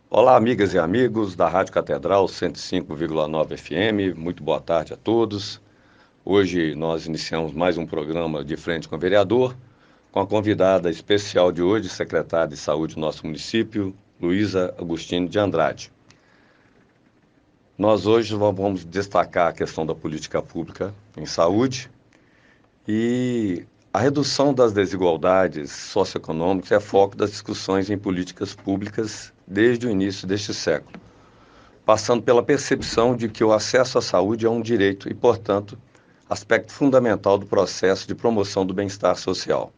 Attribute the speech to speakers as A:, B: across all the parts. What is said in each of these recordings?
A: Olá, amigas e amigos da Rádio Catedral 105,9 FM, muito boa tarde a todos. Hoje nós iniciamos mais um programa de Frente com o Vereador, com a convidada especial de hoje, secretária de Saúde do nosso município, Luísa Agostinho de Andrade. Nós hoje vamos destacar a questão da política pública em saúde e a redução das desigualdades socioeconômicas é foco das discussões em políticas públicas desde o início deste século, passando pela percepção de que o acesso à saúde é um direito e, portanto, aspecto fundamental do processo de promoção do bem-estar social.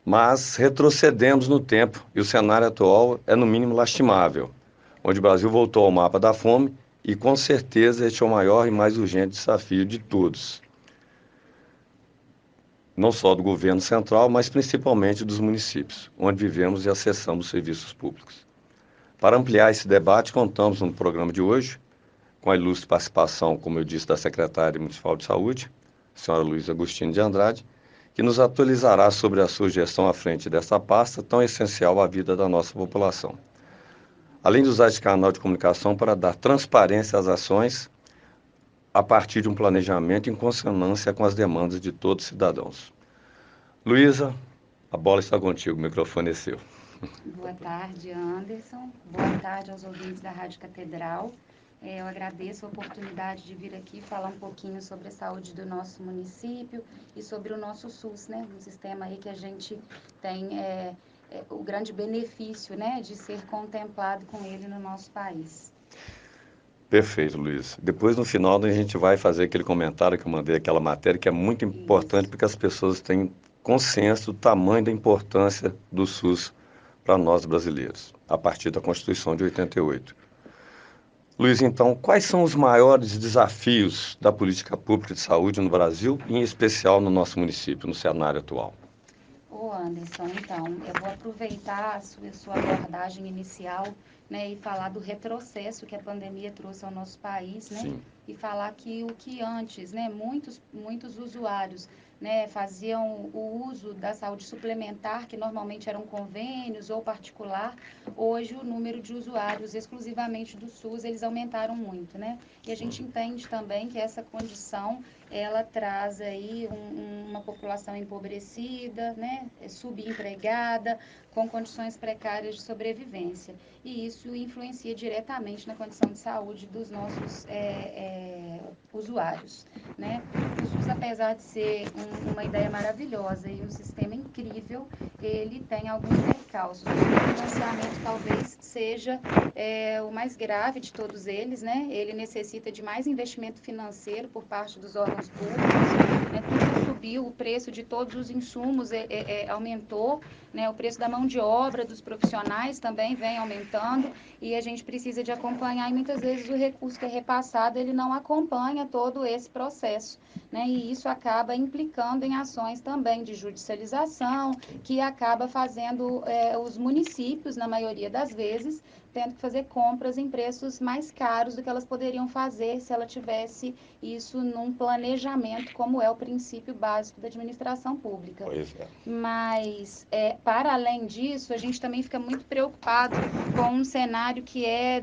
A: Mas retrocedemos no tempo e o cenário atual é, no mínimo, lastimável, onde o Brasil voltou ao mapa da fome e, com certeza, este é o maior e mais urgente desafio de todos. Não só do governo central, mas principalmente dos municípios, onde vivemos e acessamos serviços públicos. Para ampliar esse debate, contamos no programa de hoje com a ilustre participação, como eu disse, da secretária municipal de saúde, a senhora Luísa Agostinho de Andrade, que nos atualizará sobre a sua gestão à frente dessa pasta tão essencial à vida da nossa população. Além de usar esse canal de comunicação para dar transparência às ações a partir de um planejamento em consonância com as demandas de todos os cidadãos. Luísa, a bola está contigo, o microfone é seu.
B: Boa tarde, Anderson. Boa tarde aos ouvintes da Rádio Catedral. Eu agradeço a oportunidade de vir aqui falar um pouquinho sobre a saúde do nosso município e sobre o nosso SUS, né? Um sistema aí que a gente tem o grande benefício, né, de ser contemplado com ele no nosso país.
A: Perfeito, Luiz. Depois, no final, a gente vai fazer aquele comentário que eu mandei, aquela matéria, que é muito importante porque as pessoas têm consciência do tamanho da importância do SUS para nós brasileiros, a partir da Constituição de 88. Luiz, então, quais são os maiores desafios da política pública de saúde no Brasil, e em especial no nosso município, no cenário atual?
B: Ô Anderson, então, eu vou aproveitar a sua abordagem inicial, né, e falar do retrocesso que a pandemia trouxe ao nosso país, né,
A: Sim.
B: e falar que o que antes, né, muitos usuários, né, faziam o uso da saúde suplementar, que normalmente eram convênios ou particular, hoje o número de usuários exclusivamente do SUS, eles aumentaram muito, né, e a gente entende também que essa condição ela traz aí uma população empobrecida, né, subempregada, com condições precárias de sobrevivência. E isso influencia diretamente na condição de saúde dos nossos usuários, né. O SUS, apesar de ser uma ideia maravilhosa e um sistema incrível, ele tem alguns percalços. O financiamento talvez seja o mais grave de todos eles, né? Ele necessita de mais investimento financeiro por parte dos órgãos públicos, né? Tudo subiu, o preço de todos os insumos aumentou, né? O preço da mão de obra dos profissionais também vem aumentando e a gente precisa de acompanhar e muitas vezes o recurso que é repassado, ele não acompanha todo esse processo, né? E isso acaba implicando em ações também de judicialização, que acaba fazendo os municípios, na maioria das vezes, tendo que fazer compras em preços mais caros do que elas poderiam fazer se ela tivesse isso num planejamento, como é o princípio básico da administração pública.
A: Pois é.
B: Mas, para além disso, a gente também fica muito preocupado com um cenário que é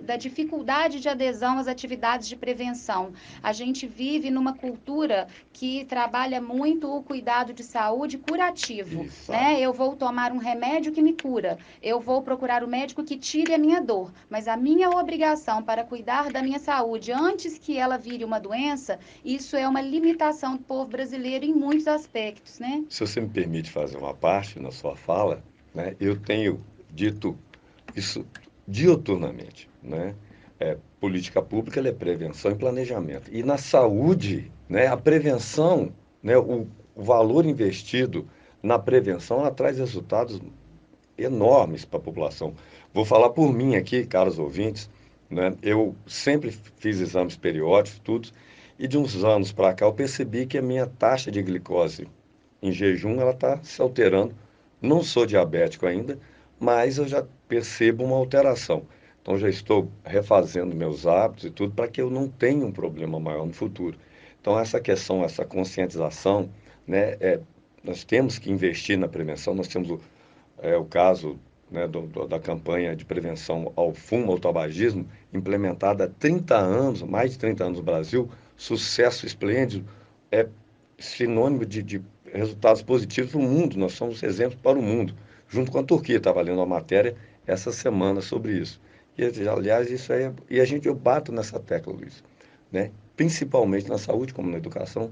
B: da dificuldade de adesão às atividades de prevenção. A gente vive numa cultura que trabalha muito o cuidado de saúde curativo, né? Eu vou tomar um remédio que me cura, eu vou procurar o médico que tire a minha dor, mas a minha obrigação para cuidar da minha saúde antes que ela vire uma doença, isso é uma limitação do povo brasileiro em muitos aspectos, né?
A: Se você me permite fazer uma parte na sua fala, né, eu tenho dito isso diuturnamente, né? Política pública é prevenção e planejamento. E na saúde, né, a prevenção, né, o valor investido na prevenção, ela traz resultados enormes para a população. Vou falar por mim aqui, caros ouvintes, né? Eu sempre fiz exames periódicos, tudo, e de uns anos para cá eu percebi que a minha taxa de glicose em jejum ela está se alterando. Não sou diabético ainda, mas eu já percebo uma alteração. Então já estou refazendo meus hábitos e tudo para que eu não tenha um problema maior no futuro. Então essa questão, essa conscientização, né, nós temos que investir na prevenção. Nós temos o caso, né, da campanha de prevenção ao fumo, ao tabagismo, implementada há 30 anos, mais de 30 anos no Brasil, sucesso esplêndido, é sinônimo de resultados positivos para o mundo. Nós somos exemplos para o mundo. Junto com a Turquia, estava lendo uma matéria essa semana sobre isso. E, aliás, isso aí, e eu bato nessa tecla, Luiz, né? Principalmente na saúde, como na educação,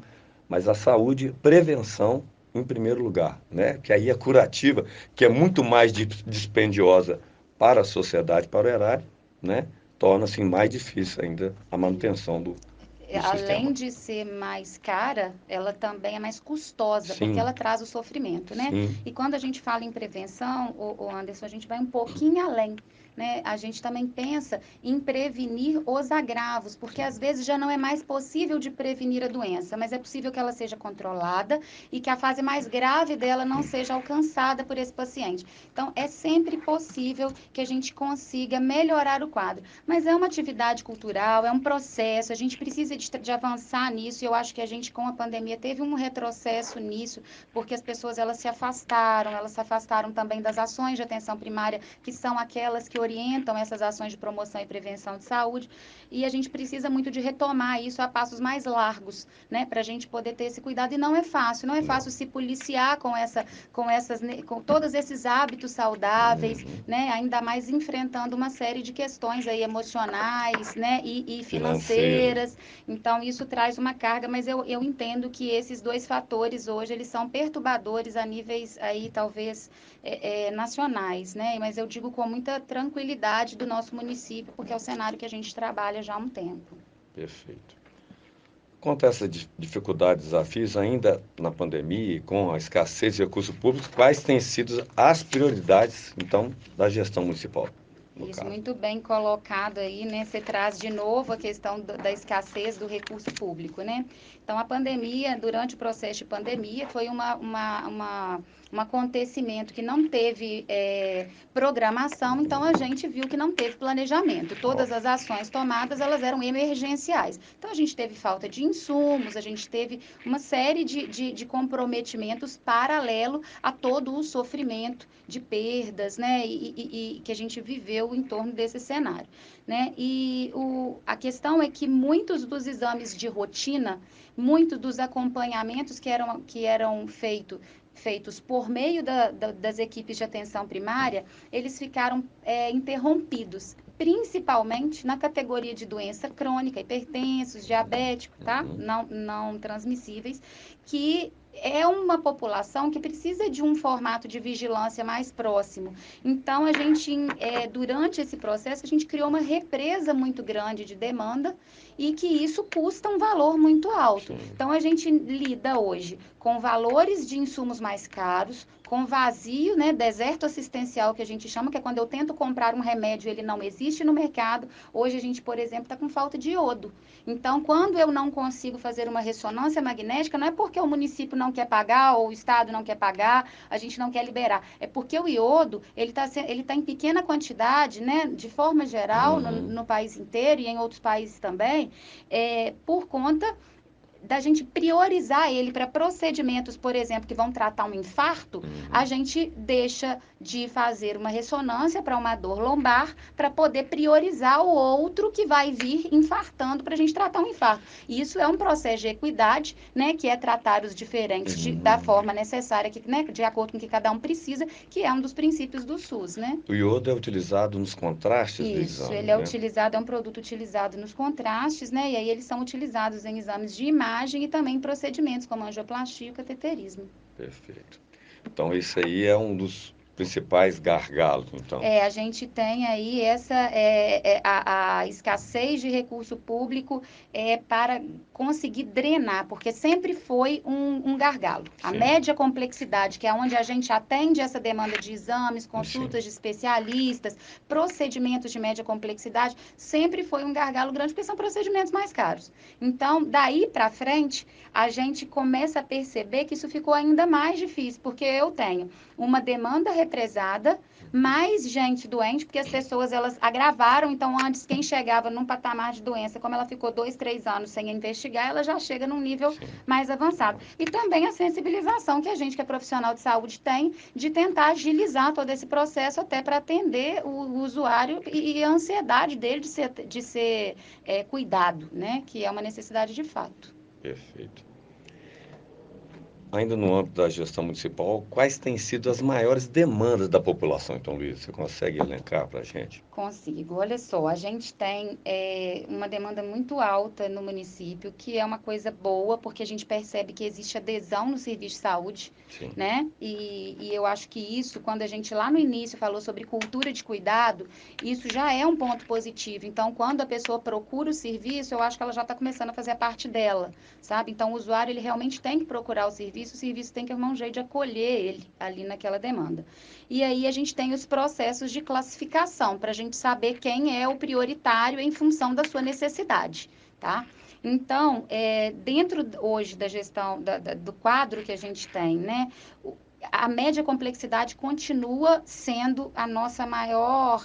A: mas a saúde, prevenção em primeiro lugar, né? Que aí é curativa, que é muito mais dispendiosa para a sociedade, para o erário, né? Torna-se mais difícil ainda a manutenção do sistema.
B: Além de ser mais cara, ela também é mais custosa, porque
A: Sim,
B: ela traz o sofrimento, né?
A: sim,
B: E quando a gente fala em prevenção, o Anderson, a gente vai um pouquinho além, né? A gente também pensa em prevenir os agravos, porque às vezes já não é mais possível de prevenir a doença, mas é possível que ela seja controlada e que a fase mais grave dela não seja alcançada por esse paciente. Então, é sempre possível que a gente consiga melhorar o quadro, mas é uma atividade cultural, é um processo, a gente precisa de avançar nisso, e eu acho que a gente, com a pandemia, teve um retrocesso nisso, porque as pessoas, elas se afastaram também das ações de atenção primária, que são aquelas que orientam essas ações de promoção e prevenção de saúde, e a gente precisa muito de retomar isso a passos mais largos, né, para a gente poder ter esse cuidado, e não é fácil, não é
A: não.
B: fácil se policiar com todos esses hábitos saudáveis,
A: Uhum.
B: né, ainda mais enfrentando uma série de questões aí emocionais, né, e
A: Financeiro.
B: financeiras. Então, isso traz uma carga, mas eu entendo que esses dois fatores hoje, eles são perturbadores a níveis aí, talvez, nacionais, né? Mas eu digo com muita tranquilidade do nosso município, porque é o cenário que a gente trabalha já há um tempo.
A: Perfeito. Quanto a essas dificuldades, desafios, ainda na pandemia e com a escassez de recursos públicos, quais têm sido as prioridades, então, da gestão municipal, no
B: Isso,
A: caso?
B: muito bem colocado aí, né? Você traz de novo a questão da escassez do recurso público, né? Então, a pandemia, durante o processo de pandemia, foi um acontecimento que não teve programação, então a gente viu que não teve planejamento. Todas as ações tomadas, elas eram emergenciais. Então, a gente teve falta de insumos, a gente teve uma série de comprometimentos paralelo a todo o sofrimento de perdas, né? E que a gente viveu em torno desse cenário, né? E a questão é que muitos dos exames de rotina, muitos dos acompanhamentos que eram feitos por meio das equipes de atenção primária, eles ficaram interrompidos, principalmente na categoria de doença crônica, hipertensos, diabéticos, tá?
A: Uhum.
B: Não transmissíveis, que é uma população que precisa de um formato de vigilância mais próximo. Então, durante esse processo, a gente criou uma represa muito grande de demanda e que isso custa um valor muito alto.
A: Sim.
B: Então, a gente lida hoje com valores de insumos mais caros, com vazio, né, deserto assistencial, que a gente chama, que é quando eu tento comprar um remédio, ele não existe no mercado. Hoje, a gente, por exemplo, está com falta de iodo. Então, quando eu não consigo fazer uma ressonância magnética, não é porque o município não quer pagar ou o estado não quer pagar, a gente não quer liberar. É porque o iodo, ele tá em pequena quantidade, né, de forma geral,
A: Uhum.
B: no país inteiro e em outros países também, por conta da gente priorizar ele para procedimentos, por exemplo, que vão tratar um infarto, a
A: Uhum.
B: gente deixa de fazer uma ressonância para uma dor lombar para poder priorizar o outro que vai vir infartando para a gente tratar um infarto. E isso é um processo de equidade, né, que é tratar os diferentes da
A: Uhum.
B: forma necessária, né, de acordo com o que cada um precisa, que é um dos princípios do SUS, né?
A: O iodo é utilizado nos contrastes do
B: Isso,
A: exame,
B: ele é
A: né?
B: utilizado, é um produto utilizado nos contrastes, né? E aí eles são utilizados em exames de imagem e também em procedimentos como angioplastia e cateterismo.
A: Perfeito. Então, esse aí é um dos principais gargalos, então.
B: A gente tem aí a escassez de recurso público para conseguir drenar, porque sempre foi um gargalo. A
A: Sim,
B: média complexidade, que é onde a gente atende essa demanda de exames,
A: sim.
B: consultas de especialistas, procedimentos de média complexidade, sempre foi um gargalo grande, porque são procedimentos mais caros. Então, daí para frente, a gente começa a perceber que isso ficou ainda mais difícil, porque eu tenho uma demanda represada, mais gente doente, porque as pessoas elas agravaram. Então, antes, quem chegava num patamar de doença, como ela ficou 2, 3 anos sem investigar, ela já chega num nível
A: Sim.
B: mais avançado. E também a sensibilização que a gente, que é profissional de saúde, tem de tentar agilizar todo esse processo até para atender o usuário e a ansiedade dele de ser cuidado, né? Que é uma necessidade de fato.
A: Perfeito. Ainda no âmbito da gestão municipal, quais têm sido as maiores demandas da população, então, Luiz? Você consegue elencar para a gente?
B: Consigo. Olha só, a gente tem uma demanda muito alta no município, que é uma coisa boa, porque a gente percebe que existe adesão no serviço de saúde,
A: Sim.
B: né? E eu acho que isso, quando a gente lá no início falou sobre cultura de cuidado, isso já é um ponto positivo. Então, quando a pessoa procura o serviço, eu acho que ela já está começando a fazer a parte dela, sabe? Então, o usuário, ele realmente tem que procurar o serviço tem que arrumar um jeito de acolher ele ali naquela demanda. E aí a gente tem os processos de classificação, para a gente saber quem é o prioritário em função da sua necessidade, tá? Então, dentro hoje da gestão do quadro que a gente tem, né? A média complexidade continua sendo a nossa maior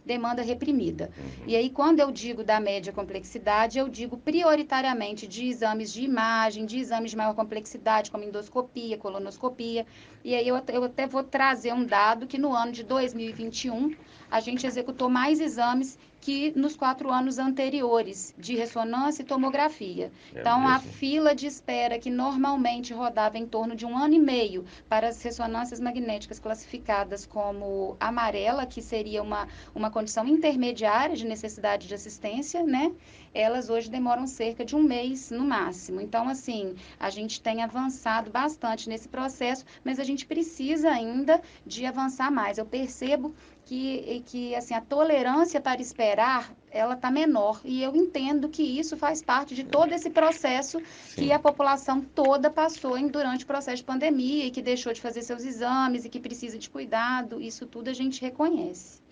B: demanda reprimida. E aí, quando eu digo da média complexidade, eu digo prioritariamente de exames de imagem, de exames de maior complexidade, como endoscopia, colonoscopia. E aí, eu até vou trazer um dado que no ano de 2021, a gente executou mais exames que nos 4 anos anteriores, de ressonância e tomografia. Então, a
A: Mesmo?
B: fila de espera, que normalmente rodava em torno de 1 ano e meio, para as ressonâncias magnéticas classificadas como amarela, que seria uma condição intermediária de necessidade de assistência, né? Elas hoje demoram cerca de 1 mês no máximo. Então, assim, a gente tem avançado bastante nesse processo, mas a gente precisa ainda de avançar mais. Eu percebo que assim, a tolerância para esperar, ela está menor. E eu entendo que isso faz parte de todo esse processo que
A: Sim.
B: a população toda passou durante o processo de pandemia e que deixou de fazer seus exames e que precisa de cuidado. Isso tudo a gente reconhece.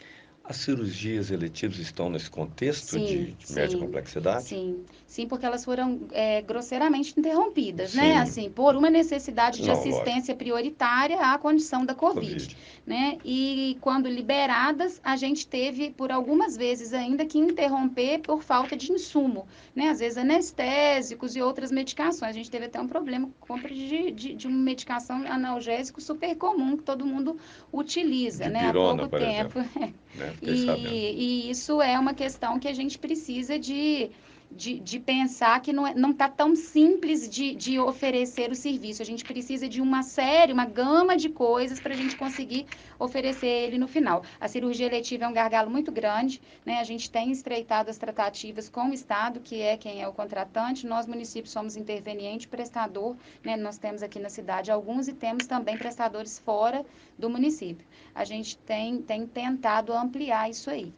A: As cirurgias eletivas estão nesse contexto
B: Sim,
A: de média
B: sim,
A: complexidade?
B: sim, sim, porque elas foram grosseiramente interrompidas, né?
A: Sim.
B: Assim, por uma necessidade de
A: Não, lógico.
B: assistência prioritária à condição da Covid,
A: Covid.
B: né? E quando liberadas, a gente teve por algumas vezes ainda que interromper por falta de insumo, né? Às vezes anestésicos e outras medicações. A gente teve até um problema com compra de uma medicação analgésico super comum que todo mundo utiliza, né? Há
A: Dipirona,
B: pouco
A: por
B: tempo.
A: exemplo, né? Fiquei sabendo.
B: E isso é uma questão que a gente precisa de pensar que não está tão simples de oferecer o serviço. A gente precisa de uma série, uma gama de coisas para a gente conseguir oferecer ele no final. A cirurgia eletiva é um gargalo muito grande, né? A gente tem estreitado as tratativas com o Estado, que é quem é o contratante. Nós, municípios, somos interveniente, prestador, né? Nós temos aqui na cidade alguns e temos também prestadores fora do município. A gente tem tentado ampliar isso aí.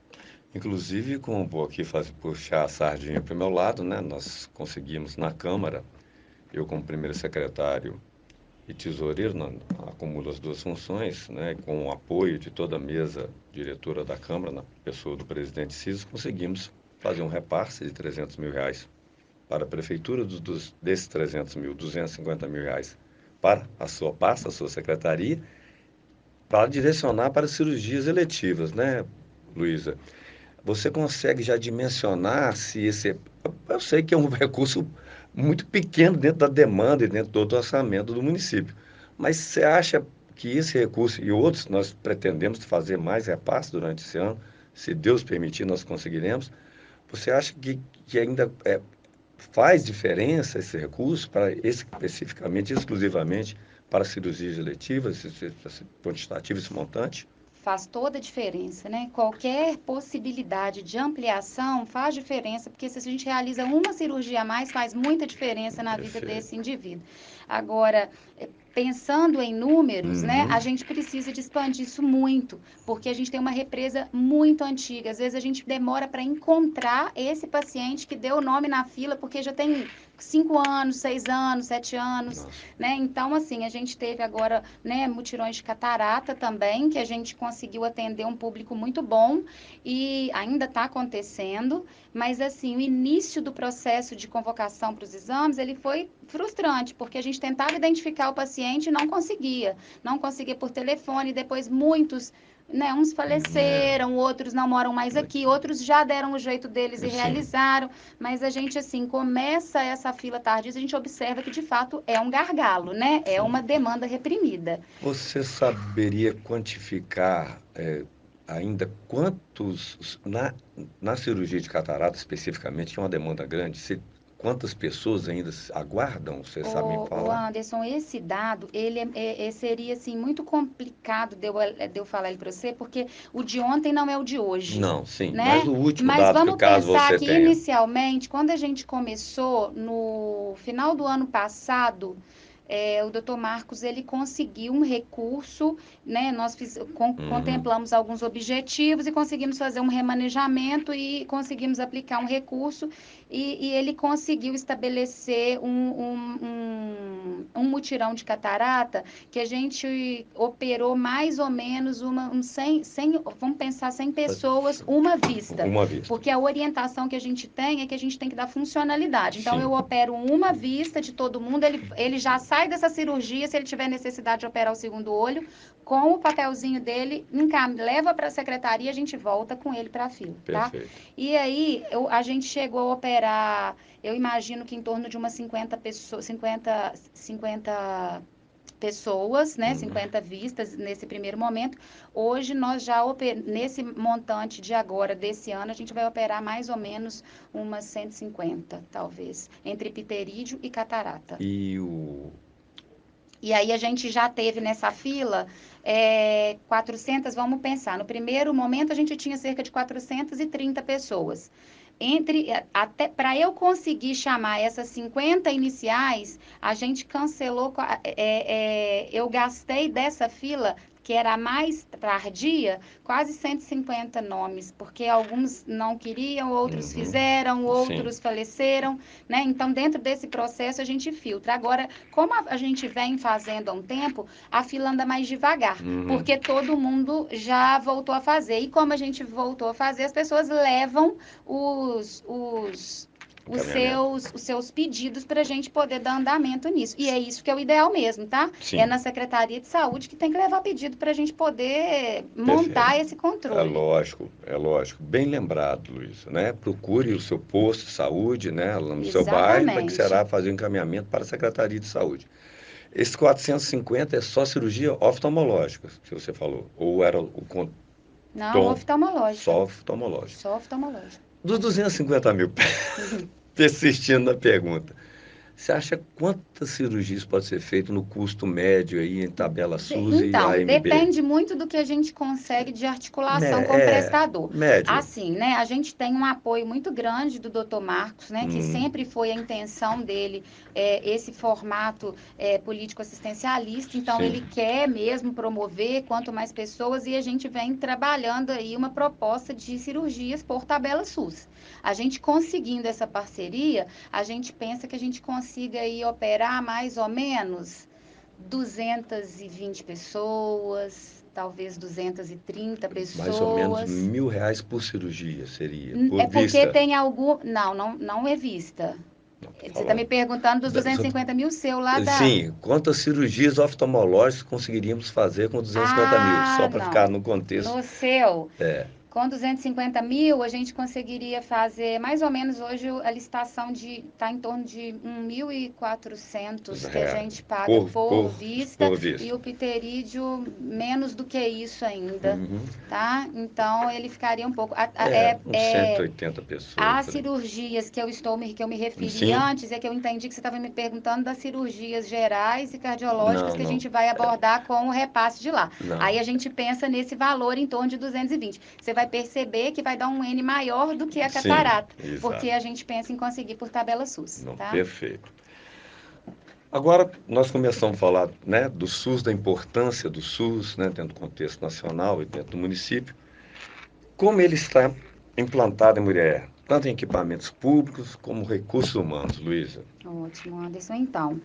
A: Inclusive, como vou aqui puxar a sardinha para o meu lado, né? Nós conseguimos na Câmara, eu como primeiro secretário e tesoureiro, acumulo as duas funções, né? Com o apoio de toda a mesa diretora da Câmara, na pessoa do presidente Ciso, conseguimos fazer um repasse de R$ 300 mil para a prefeitura, desses 300 mil, R$ 250 mil para a sua pasta, a sua secretaria, para direcionar para cirurgias eletivas, né, Luísa? Você consegue já dimensionar se esse. Eu sei que é um recurso muito pequeno dentro da demanda e dentro do orçamento do município, mas você acha que esse recurso e outros, nós pretendemos fazer mais repasses durante esse ano, se Deus permitir, nós conseguiremos. Você acha que ainda faz diferença esse recurso para especificamente, exclusivamente para cirurgias eletivas, esse quantitativo, esse montante?
B: Faz toda a diferença, né? Qualquer possibilidade de ampliação faz diferença, porque se a gente realiza uma cirurgia a mais, faz muita diferença na vida
A: Perfeito.
B: desse indivíduo. Agora, pensando em números, né,
A: Uhum.
B: a gente precisa de expandir isso muito, porque a gente tem uma represa muito antiga. Às vezes a gente demora para encontrar esse paciente que deu o nome na fila, porque já tem 5 anos, 6 anos, 7 anos,
A: Nossa.
B: né? Então, assim, a gente teve agora, né, mutirões de catarata também, que a gente conseguiu atender um público muito bom e ainda está acontecendo, mas, assim, o início do processo de convocação para os exames, ele foi frustrante, porque a gente tentava identificar o paciente e não conseguia por telefone, depois muitos, né, uns faleceram, outros não moram mais aqui, outros já deram o jeito deles e
A: Sim.
B: realizaram, mas a gente, assim, começa essa fila tardia, a gente observa que, de fato, é um gargalo, né? É uma demanda reprimida.
A: Você saberia quantificar ainda quantos, na cirurgia de catarata especificamente, que é uma demanda grande, quantas pessoas ainda aguardam? Você sabe me
B: O
A: falar?
B: Anderson, esse dado, ele seria, assim, muito complicado de eu falar ele para você, porque o de ontem não é o de hoje,
A: Não, sim, mas
B: né?
A: o último
B: Mas
A: dado que
B: vamos
A: caso
B: pensar
A: você
B: que,
A: tenha.
B: inicialmente, quando a gente começou, no final do ano passado, o doutor Marcos, ele conseguiu um recurso, né? Nós contemplamos alguns objetivos e conseguimos fazer um remanejamento e conseguimos aplicar um recurso e ele conseguiu estabelecer um mutirão de catarata que a gente operou mais ou menos vamos pensar 100 pessoas, uma vista.
A: Uma vista.
B: Porque a orientação que a gente tem é que a gente tem que dar funcionalidade. Então,
A: Sim.
B: eu opero uma vista de todo mundo, ele já sai dessa cirurgia, se ele tiver necessidade de operar o segundo olho, com o papelzinho dele, leva para a secretaria, a gente volta com ele para a fila, tá?
A: Perfeito.
B: E aí, a gente chegou a operar, eu imagino que em torno de umas 50 pessoas, 50 pessoas, né, 50 vistas nesse primeiro momento. Hoje nós já nesse montante de agora, desse ano, a gente vai operar mais ou menos umas 150, talvez, entre pterídeo e catarata. E aí a gente já teve nessa fila 400, vamos pensar, no primeiro momento a gente tinha cerca de 430 pessoas. Até para eu conseguir chamar essas 50 iniciais, a gente cancelou, eu gastei dessa fila, que era a mais tardia, quase 150 nomes, porque alguns não queriam, outros fizeram, outros faleceram, né? Então, dentro desse processo, a gente filtra. Agora, como a gente vem fazendo há um tempo, a fila anda mais devagar, porque todo mundo já voltou a fazer. E como a gente voltou a fazer, as pessoas levam os seus pedidos para a gente poder dar andamento nisso. E é isso que é o ideal mesmo, tá?
A: Sim.
B: É na Secretaria de Saúde que tem que levar pedido para a gente poder montar esse controle.
A: É lógico. Bem lembrado, Luiz, né? Procure o seu posto de saúde, né, lá no seu bairro, para que será fazer o encaminhamento para a Secretaria de Saúde. Esses 450 é só cirurgia oftalmológica, que você falou? Ou era o
B: Não, oftalmológica.
A: Só oftalmológica.
B: Só oftalmológica.
A: Dos 250 mil, persistindo na pergunta, você acha quantas cirurgias pode ser feito no custo médio aí em tabela SUS e
B: Então,
A: AMB?
B: depende muito do que a gente consegue de articulação com o prestador.
A: Médio.
B: Assim, né, a gente tem um apoio muito grande do Dr. Marcos, né, que sempre foi a intenção dele, esse formato político-assistencialista, então
A: Sim.
B: ele quer mesmo promover quanto mais pessoas e a gente vem trabalhando aí uma proposta de cirurgias por tabela SUS. A gente conseguindo essa parceria, a gente pensa que a gente consiga aí operar mais ou menos 220 pessoas, talvez 230 pessoas.
A: Mais ou menos R$ 1.000 por cirurgia seria, por
B: porque
A: vista.
B: tem algum... Não é vista. Você está me perguntando dos 250 mil seu lá da...
A: Sim, quantas cirurgias oftalmológicas conseguiríamos fazer com 250 mil? Só para ficar no contexto.
B: No seu... Com 250 mil, a gente conseguiria fazer, mais ou menos hoje, a licitação está em torno de 1.400 que a gente paga por vista, e o pterídeo menos do que isso ainda, tá? Então, ele ficaria um pouco...
A: uns 180 pessoas.
B: As cirurgias que eu me referi antes, é que eu entendi que você estava me perguntando das cirurgias gerais e cardiológicas que a gente vai abordar com o repasse de lá. Aí a gente pensa nesse valor em torno de 220. Você vai perceber que vai dar um N maior do que a catarata, porque a gente pensa em conseguir por tabela SUS. Tá?
A: Perfeito. Agora, nós começamos a falar, né, do SUS, da importância do SUS, né, dentro do contexto nacional e dentro do município. Como ele está implantado em Murié? tanto em equipamentos públicos como recursos humanos, Luísa?
B: Ótimo, Anderson. Então,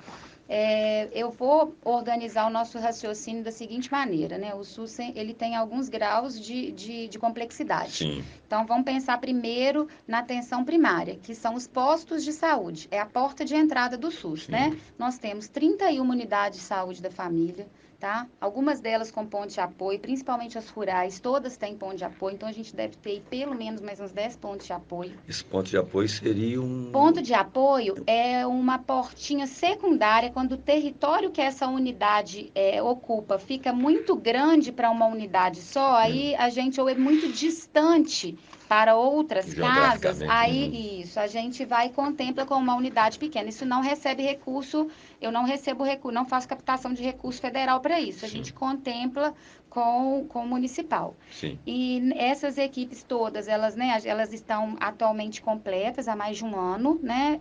B: eu vou organizar o nosso raciocínio da seguinte maneira, né? O SUS, ele tem alguns graus de complexidade.
A: Sim,
B: Então, vamos pensar primeiro na atenção primária, que são os postos de saúde. É a porta de entrada do SUS, né?
A: sim.
B: Nós temos 31 unidades de saúde da família, tá? Algumas delas com ponto de apoio, principalmente as rurais, todas têm ponto de apoio. Então, a gente deve ter pelo menos mais uns 10 pontos de apoio.
A: Esse ponto de apoio seria
B: Ponto de apoio é uma portinha secundária quando o território que essa unidade ocupa fica muito grande para uma unidade só, aí a gente ou é muito distante para outras casas,
A: geograficamente.
B: aí isso, a gente vai e contempla com uma unidade pequena. Isso não recebe recurso, eu não recebo recurso, não faço captação de recurso federal para isso. A
A: Sim,
B: gente contempla com o municipal.
A: sim.
B: E essas equipes todas, elas, né, elas estão atualmente completas há mais de um ano, né,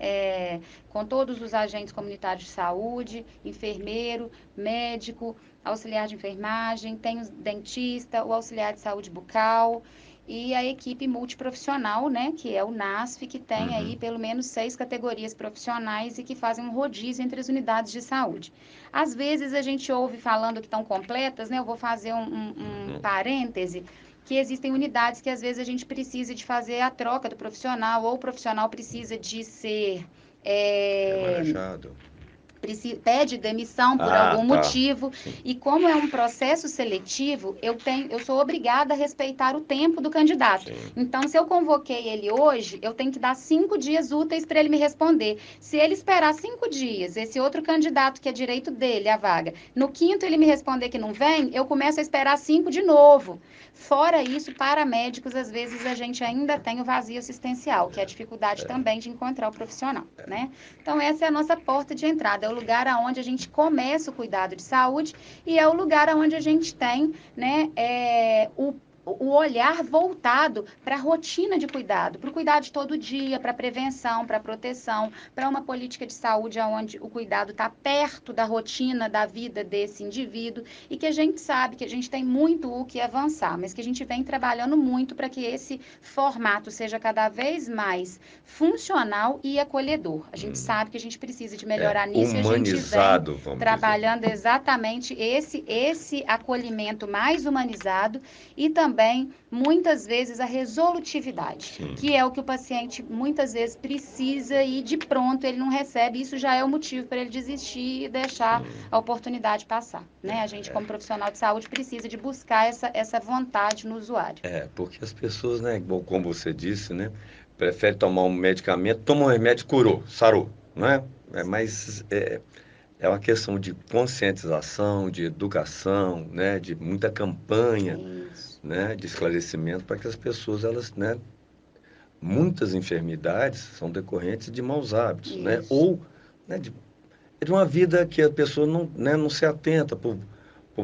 B: com todos os agentes comunitários de saúde, enfermeiro, médico, auxiliar de enfermagem, tem o dentista, o auxiliar de saúde bucal e a equipe multiprofissional, né, que é o NASF, que tem aí pelo menos 6 categorias profissionais e que fazem um rodízio entre as unidades de saúde. Às vezes a gente ouve falando que estão completas, né, eu vou fazer um parêntese, que existem unidades que às vezes a gente precisa de fazer a troca do profissional, ou o profissional precisa de ser
A: Remanejado.
B: pede demissão por
A: Ah,
B: algum
A: tá.
B: motivo,
A: Sim,
B: e como é um processo seletivo, eu sou obrigada a respeitar o tempo do candidato.
A: sim.
B: Então, se eu convoquei ele hoje, eu tenho que dar 5 dias úteis para ele me responder. Se ele esperar 5 dias, esse outro candidato que é direito dele, a vaga, no quinto ele me responder que não vem, eu começo a esperar 5 de novo. Fora isso, para médicos, às vezes a gente ainda tem o vazio assistencial, que é a dificuldade também de encontrar o profissional, né? Então, essa é a nossa porta de entrada, é o lugar onde a gente começa o cuidado de saúde e é o lugar onde a gente tem, né, o olhar voltado para a rotina de cuidado, para o cuidado de todo dia, para a prevenção, para a proteção, para uma política de saúde onde o cuidado está perto da rotina da vida desse indivíduo e que a gente sabe que a gente tem muito o que avançar, mas que a gente vem trabalhando muito para que esse formato seja cada vez mais funcional e acolhedor. A gente sabe que a gente precisa de melhorar nisso e a gente vem
A: Humanizado, vamos dizer.
B: trabalhando exatamente esse acolhimento mais humanizado e também, muitas vezes, a resolutividade,
A: Sim.
B: que é o que o paciente muitas vezes precisa e de pronto ele não recebe. Isso já é o motivo para ele desistir e deixar a oportunidade passar, né? A gente, como profissional de saúde, precisa de buscar essa vontade no usuário.
A: Porque as pessoas, né, como você disse, né, preferem tomar um medicamento, toma um remédio, curou, sarou, né? Mas é uma questão de conscientização, de educação, né, de muita campanha,
B: Isso.
A: né, de esclarecimento para que as pessoas, elas, né, muitas enfermidades são decorrentes de maus hábitos, né,
B: Isso.
A: ou, né, de uma vida que a pessoa não, né, não se atenta por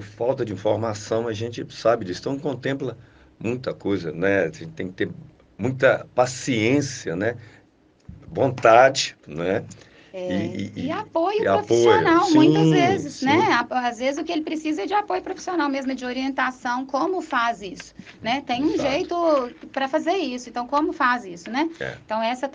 A: falta de informação, a gente sabe disso, então contempla muita coisa, né, a gente tem que ter muita paciência, né, vontade, né,
B: E
A: e,
B: apoio
A: e apoio.
B: profissional, muitas
A: Sim,
B: vezes, né?
A: sim,
B: Às vezes o que ele precisa é de apoio profissional mesmo, de orientação, como faz isso, né? Tem um
A: exato.
B: jeito para fazer isso, então como faz isso, né?
A: É,
B: Então esse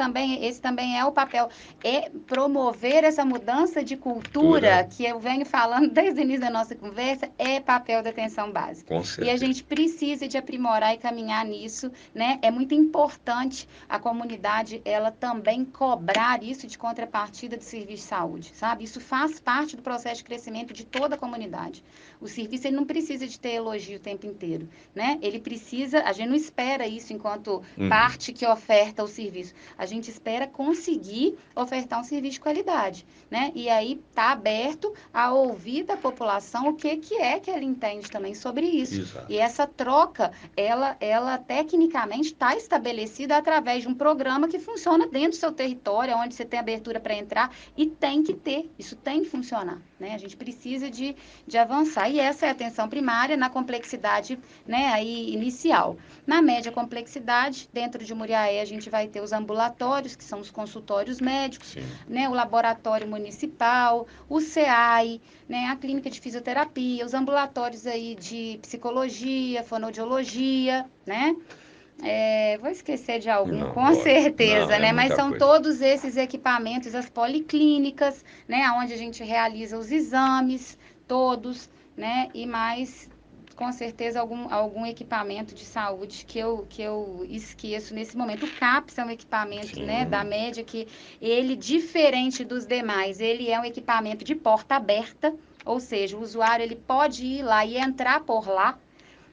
B: também é o papel, é promover essa mudança de cultura
A: cultura,
B: que eu venho falando desde o início da nossa conversa, é papel da atenção básica.
A: com
B: E a
A: certeza.
B: gente precisa de aprimorar e caminhar nisso, né? É muito importante a comunidade, ela também cobrar isso de contrapartida de serviço de saúde, sabe? Isso faz parte do processo de crescimento de toda a comunidade. O serviço, ele não precisa de ter elogio o tempo inteiro, né? Ele precisa, a gente não espera isso enquanto parte que oferta o serviço. A gente espera conseguir ofertar um serviço de qualidade, né? E aí tá aberto a ouvir da população o que é que ela entende também sobre isso.
A: Exato.
B: E essa troca, ela tecnicamente está estabelecida através de um programa que funciona dentro do seu território, onde você tem abertura para entrar, e tem que ter, isso tem que funcionar, né? A gente precisa de avançar. E essa é a atenção primária na complexidade, né, aí inicial. Na média complexidade, dentro de Muriaé, a gente vai ter os ambulatórios, que são os consultórios médicos,
A: Sim.
B: né, o laboratório municipal, o CEAI, né, a clínica de fisioterapia, os ambulatórios aí de psicologia, fonoaudiologia, né? Vou esquecer de algum,
A: Não,
B: com
A: lógico. Não,
B: certeza,
A: é
B: né? Mas
A: muita
B: são
A: coisa.
B: todos esses equipamentos, as policlínicas, né? Onde a gente realiza os exames, todos, né? E mais, com certeza, algum equipamento de saúde que eu esqueço nesse momento. O CAPS é um equipamento, né? Da
A: Sim,
B: média que ele, diferente dos demais, ele é um equipamento de porta aberta, ou seja, o usuário ele pode ir lá e entrar por lá,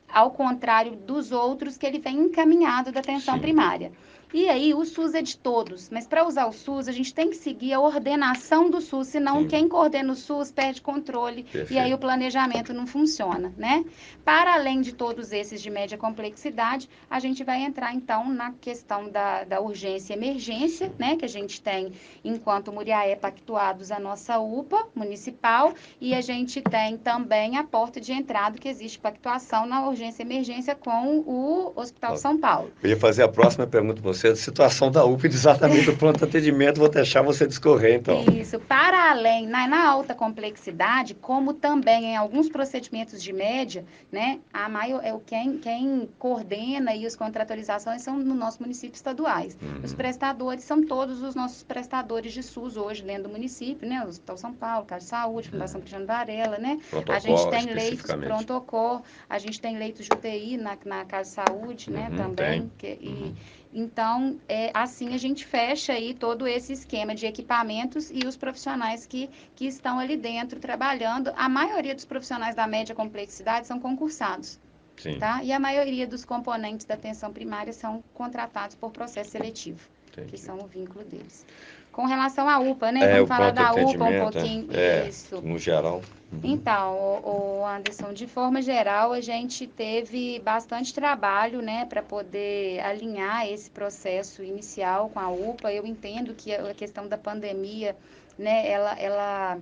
B: ao contrário dos outros que ele vem encaminhado da atenção
A: sim,
B: primária. E aí, o SUS é de todos, mas para usar o SUS, a gente tem que seguir a ordenação do SUS, senão
A: sim,
B: quem coordena o SUS perde controle e aí o
A: perfeito.
B: planejamento não funciona, né? Para além de todos esses de média complexidade, a gente vai entrar então na questão da urgência e emergência,
A: Sim.
B: né? Que a gente tem, enquanto Muriaé pactuados, a nossa UPA municipal, e a gente tem também a porta de entrada que existe pactuação na urgência e emergência com o Hospital São Paulo.
A: Eu ia fazer a próxima pergunta para você, a situação da UPA e exatamente do pronto atendimento, vou deixar você discorrer então.
B: Isso, para além, na alta complexidade, como também em alguns procedimentos de média, né, quem coordena e as contratualizações são no nosso município estaduais. Os prestadores são todos os nossos prestadores de SUS hoje dentro do município, né, o Hospital São Paulo, Casa de Saúde, Fundação Cristiano Varela, né, a gente
A: Protocolo
B: tem leitos
A: especificamente.
B: pronto-socorro, a gente tem leitos de UTI na Casa de Saúde, né,
A: Tem.
B: também, então, assim a gente fecha aí todo esse esquema de equipamentos e os profissionais que estão ali dentro trabalhando. A maioria dos profissionais da média complexidade são concursados,
A: Sim,
B: tá? E a maioria dos componentes da atenção primária são contratados por processo seletivo, que
A: entendi.
B: são o vínculo deles. Com relação à UPA, né? Vamos
A: O
B: falar
A: pronto
B: da UPA um
A: atendimento,
B: pouquinho. Isso.
A: no geral.
B: Então, o Anderson, de forma geral, a gente teve bastante trabalho, né, para poder alinhar esse processo inicial com a UPA. Eu entendo que a questão da pandemia, né, ela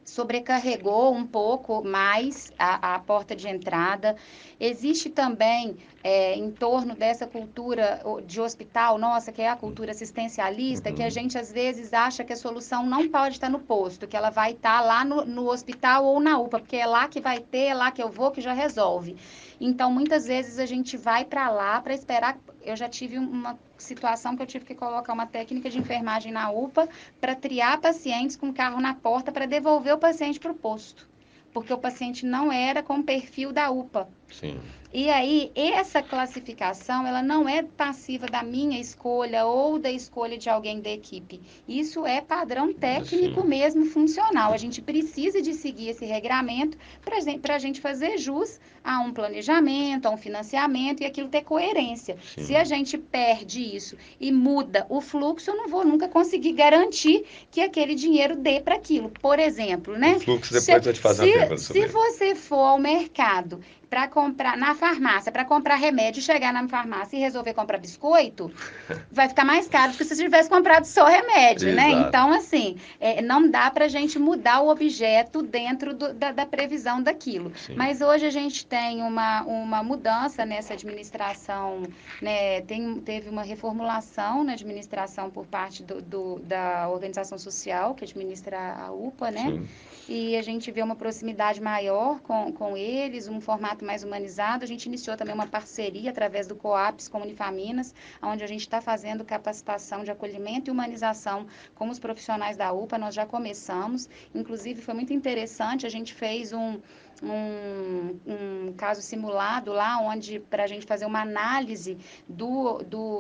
B: sobrecarregou um pouco mais a porta de entrada. Existe também, em torno dessa cultura de hospital, nossa, que é a cultura assistencialista, que a gente às vezes acha que a solução não pode estar no posto, que ela vai estar lá no hospital ou na UPA, porque é lá que vai ter, é lá que eu vou, que já resolve. Então, muitas vezes a gente vai para lá para esperar. Eu já tive uma situação que eu tive que colocar uma técnica de enfermagem na UPA para triar pacientes com carro na porta para devolver o paciente para o posto, porque o paciente não era com o perfil da UPA.
A: Sim,
B: E aí, essa classificação, ela não é passiva da minha escolha ou da escolha de alguém da equipe. Isso é padrão técnico
A: sim,
B: mesmo, funcional. A gente precisa de seguir esse regramento para a gente fazer jus a um planejamento, a um financiamento e aquilo ter coerência. Se a
A: sim.
B: gente perde isso e muda o fluxo, eu não vou nunca conseguir garantir que aquele dinheiro dê para aquilo. Por exemplo,
A: O
B: né?
A: fluxo,
B: Se,
A: depois eu te fazer uma pergunta
B: se
A: sobre ele.
B: você for ao mercado para comprar na farmácia, para comprar remédio, chegar na farmácia e resolver comprar biscoito, vai ficar mais caro do que se você tivesse comprado só remédio, né?
A: Exato.
B: Então, assim, não dá para a gente mudar o objeto dentro da previsão daquilo.
A: Sim,
B: Mas hoje a gente tem uma mudança nessa administração, né? Teve uma reformulação na administração por parte da organização social que administra a UPA, né?
A: sim,
B: E a gente vê uma proximidade maior com eles, um formato mais humanizado. A gente iniciou também uma parceria através do COAPS com Unifaminas, onde a gente está fazendo capacitação de acolhimento e humanização com os profissionais da UPA. Nós já começamos, inclusive foi muito interessante, a gente fez um caso simulado lá, onde para a gente fazer uma análise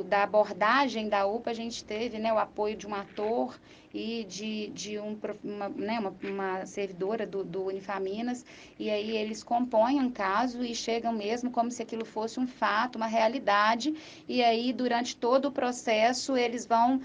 B: da abordagem da UPA, a gente teve, né, o apoio de um ator e de uma servidora do Unifaminas, e aí eles compõem um caso e chegam mesmo como se aquilo fosse um fato, uma realidade, e aí durante todo o processo eles vão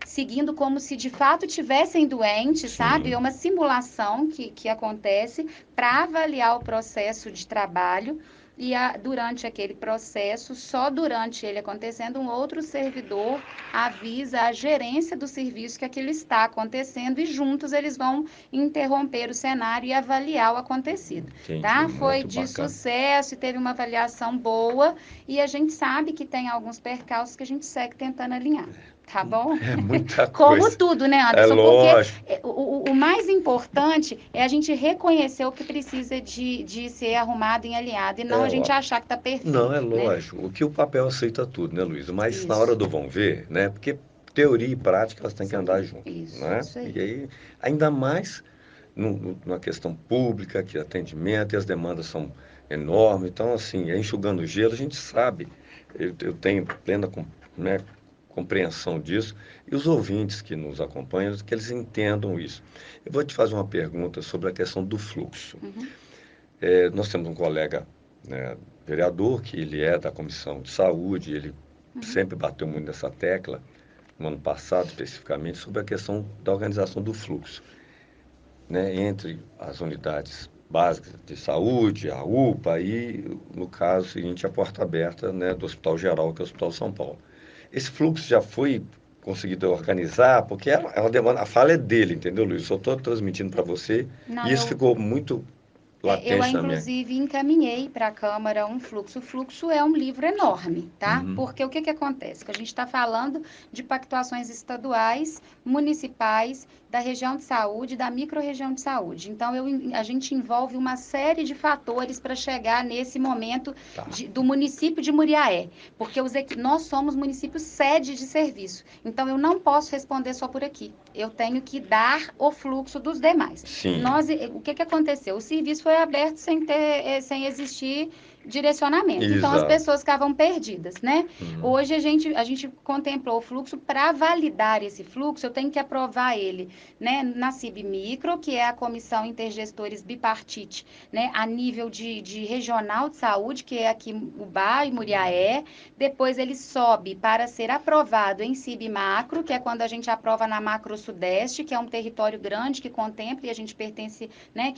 B: seguindo como se de fato tivessem doentes, sabe? É
A: sim.
B: uma simulação que acontece para avaliar o processo de trabalho. E durante aquele processo, só durante ele acontecendo, um outro servidor avisa a gerência do serviço que aquilo está acontecendo e juntos eles vão interromper o cenário e avaliar o acontecido,
A: Entendi,
B: tá? Foi
A: muito
B: de
A: bacana.
B: sucesso e teve uma avaliação boa e a gente sabe que tem alguns percalços que a gente segue tentando alinhar. Tá bom?
A: É muita
B: Como
A: coisa.
B: tudo, né,
A: É
B: Anderson? Porque
A: lógico.
B: o mais importante é a gente reconhecer o que precisa de ser arrumado e alinhado e não
A: É
B: a gente
A: óbvio.
B: achar que está
A: Não, é
B: perfeito, né?
A: lógico. O que o papel aceita tudo, né, Luísa? Mas na hora
B: Isso,
A: do vamos ver, né? Porque teoria e prática elas têm que andar
B: sim,
A: junto, né?
B: isso
A: E
B: aí.
A: aí, ainda mais numa questão pública, que atendimento e as demandas são enormes. Então, assim, enxugando o gelo, a gente sabe, eu tenho plena né, compreensão disso, e os ouvintes que nos acompanham, que eles entendam isso. Eu vou te fazer uma pergunta sobre a questão do fluxo.
B: Uhum,
A: Nós temos um colega, né, vereador, que ele é da Comissão de Saúde, ele
B: uhum,
A: sempre bateu muito nessa tecla, no ano passado especificamente, sobre a questão da organização do fluxo, né, entre as unidades básicas de saúde, a UPA e, no caso seguinte, a porta aberta, né, do Hospital Geral, que é o Hospital São Paulo. Esse fluxo já foi conseguido organizar, porque é uma demanda, a fala é dele, entendeu, Luiz? Eu estou transmitindo para você
B: não,
A: e isso ficou muito
B: eu,
A: latente na minha.
B: inclusive, encaminhei para a Câmara um fluxo. O fluxo é um livro enorme, tá?
A: Uhum.
B: Porque o que acontece? Que a gente está falando de pactuações estaduais, municipais, da região de saúde, da microrregião de saúde. Então, a gente envolve uma série de fatores para chegar nesse momento
A: Tá.
B: do município de Muriaé. Porque nós somos município sede de serviço. Então, eu não posso responder só por aqui. Eu tenho que dar o fluxo dos demais.
A: Sim,
B: O que aconteceu? O serviço foi aberto sem existir direcionamento. Então, as
A: exato.
B: pessoas ficavam perdidas, né?
A: Uhum.
B: Hoje, a gente contemplou o fluxo. Para validar esse fluxo, eu tenho que aprovar ele, né, na CIB Micro, que é a Comissão Intergestores Bipartite, né, a nível de regional de saúde, que é aqui Ubá e Muriaé. Depois, ele sobe para ser aprovado em CIB Macro, que é quando a gente aprova na Macro Sudeste, que é um território grande que contempla e a gente pertence, né,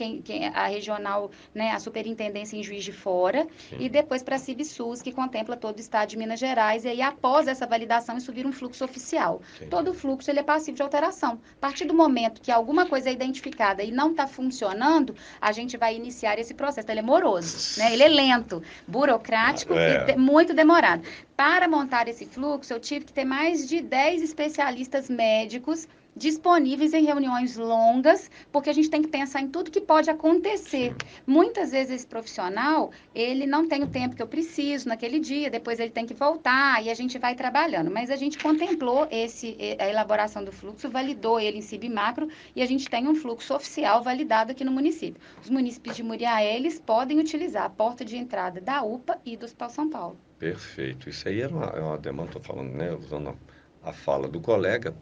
B: a regional, né, a superintendência em Juiz de Fora, e
A: Sim,
B: depois para a CIBSUS, que contempla todo o estado de Minas Gerais, e aí após essa validação isso vira um fluxo oficial.
A: entendi.
B: Todo fluxo ele é passivo de alteração. A partir do momento que alguma coisa é identificada e não está funcionando, a gente vai iniciar esse processo. Ele é moroso, né? Ele é lento, burocrático e
A: É,
B: muito demorado. Para montar esse fluxo, eu tive que ter mais de 10 especialistas médicos disponíveis em reuniões longas, porque a gente tem que pensar em tudo que pode acontecer.
A: sim,
B: Muitas vezes esse profissional, ele não tem o tempo que eu preciso naquele dia, depois ele tem que voltar e a gente vai trabalhando. Mas a gente contemplou a elaboração do fluxo, validou ele em CIB Macro e a gente tem um fluxo oficial validado aqui no município. Os munícipes de Muriaé, eles podem utilizar a porta de entrada da UPA e do Hospital São Paulo.
A: perfeito. Isso aí é uma demanda, estou falando, né, usando a fala do colega,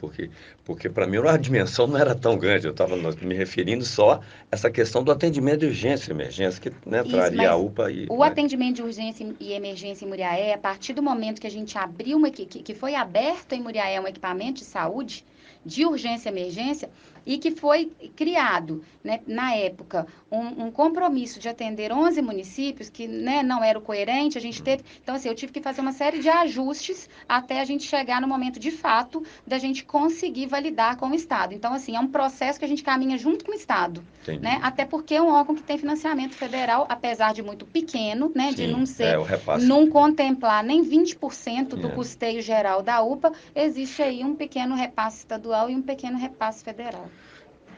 A: porque para mim a dimensão não era tão grande. Eu estava me referindo só a essa questão do atendimento de urgência e emergência, que, né,
B: Isso,
A: traria a
B: mas
A: UPA e.
B: o
A: Mas,
B: atendimento de urgência e emergência em Muriaé, a partir do momento que a gente abriu que foi aberto em Muriaé um equipamento de saúde de urgência e emergência e que foi criado, né, na época, um compromisso de atender 11 municípios, que, né, não era o coerente, a gente teve. Então, assim, eu tive que fazer uma série de ajustes até a gente chegar no momento de fato da gente conseguir validar com o Estado. Então, assim, é um processo que a gente caminha junto com o Estado, né?
A: entendi.
B: Até porque é um órgão que tem financiamento federal, apesar de muito pequeno, né? De não
A: Sim,
B: ser,
A: o repasse.
B: não contemplar nem 20% do
A: É.
B: custeio geral da UPA, existe aí um pequeno repasse estadual e um pequeno repasse federal.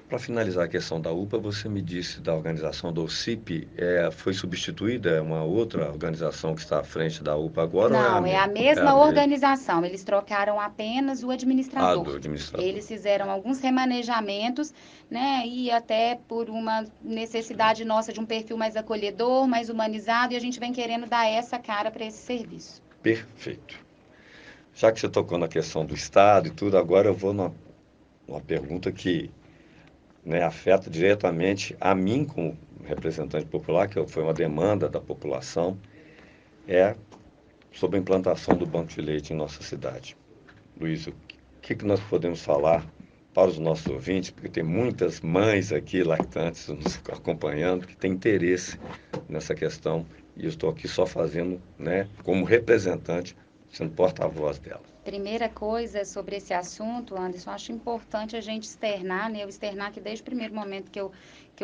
A: Para finalizar a questão da UPA, você me disse da organização do OCIP, foi substituída? É uma outra organização que está à frente da UPA agora ou é a
B: Não, é a
A: mesma? É a
B: mesma
A: mesma.
B: organização, eles trocaram apenas o
A: A do
B: administrador.
A: administrador.
B: Eles fizeram alguns remanejamentos, né? E até por uma necessidade nossa de um perfil mais acolhedor, mais humanizado, e a gente vem querendo dar essa cara para esse serviço.
A: Perfeito. Já que você tocou na questão do Estado e tudo, agora eu vou numa pergunta que, né, afeta diretamente a mim como representante popular, que foi uma demanda da população, é sobre a implantação do banco de leite em nossa cidade. Luiz, o que nós podemos falar para os nossos ouvintes, porque tem muitas mães aqui, lactantes, nos acompanhando, que têm interesse nessa questão, e eu estou aqui só fazendo, né, como representante, sendo porta-voz dela.
B: Primeira coisa sobre esse assunto, Anderson, acho importante a gente externar, né? Eu externar que desde o primeiro momento que eu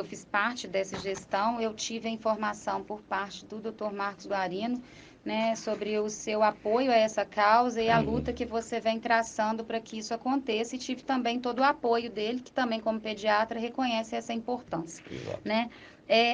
B: fiz parte dessa gestão, eu tive a informação por parte do Dr. Marcos Guarino, né, sobre o seu apoio a essa causa e a
A: Uhum.
B: luta que você vem traçando para que isso aconteça, e tive também todo o apoio dele, que também como pediatra reconhece essa importância,
A: Exato.
B: né?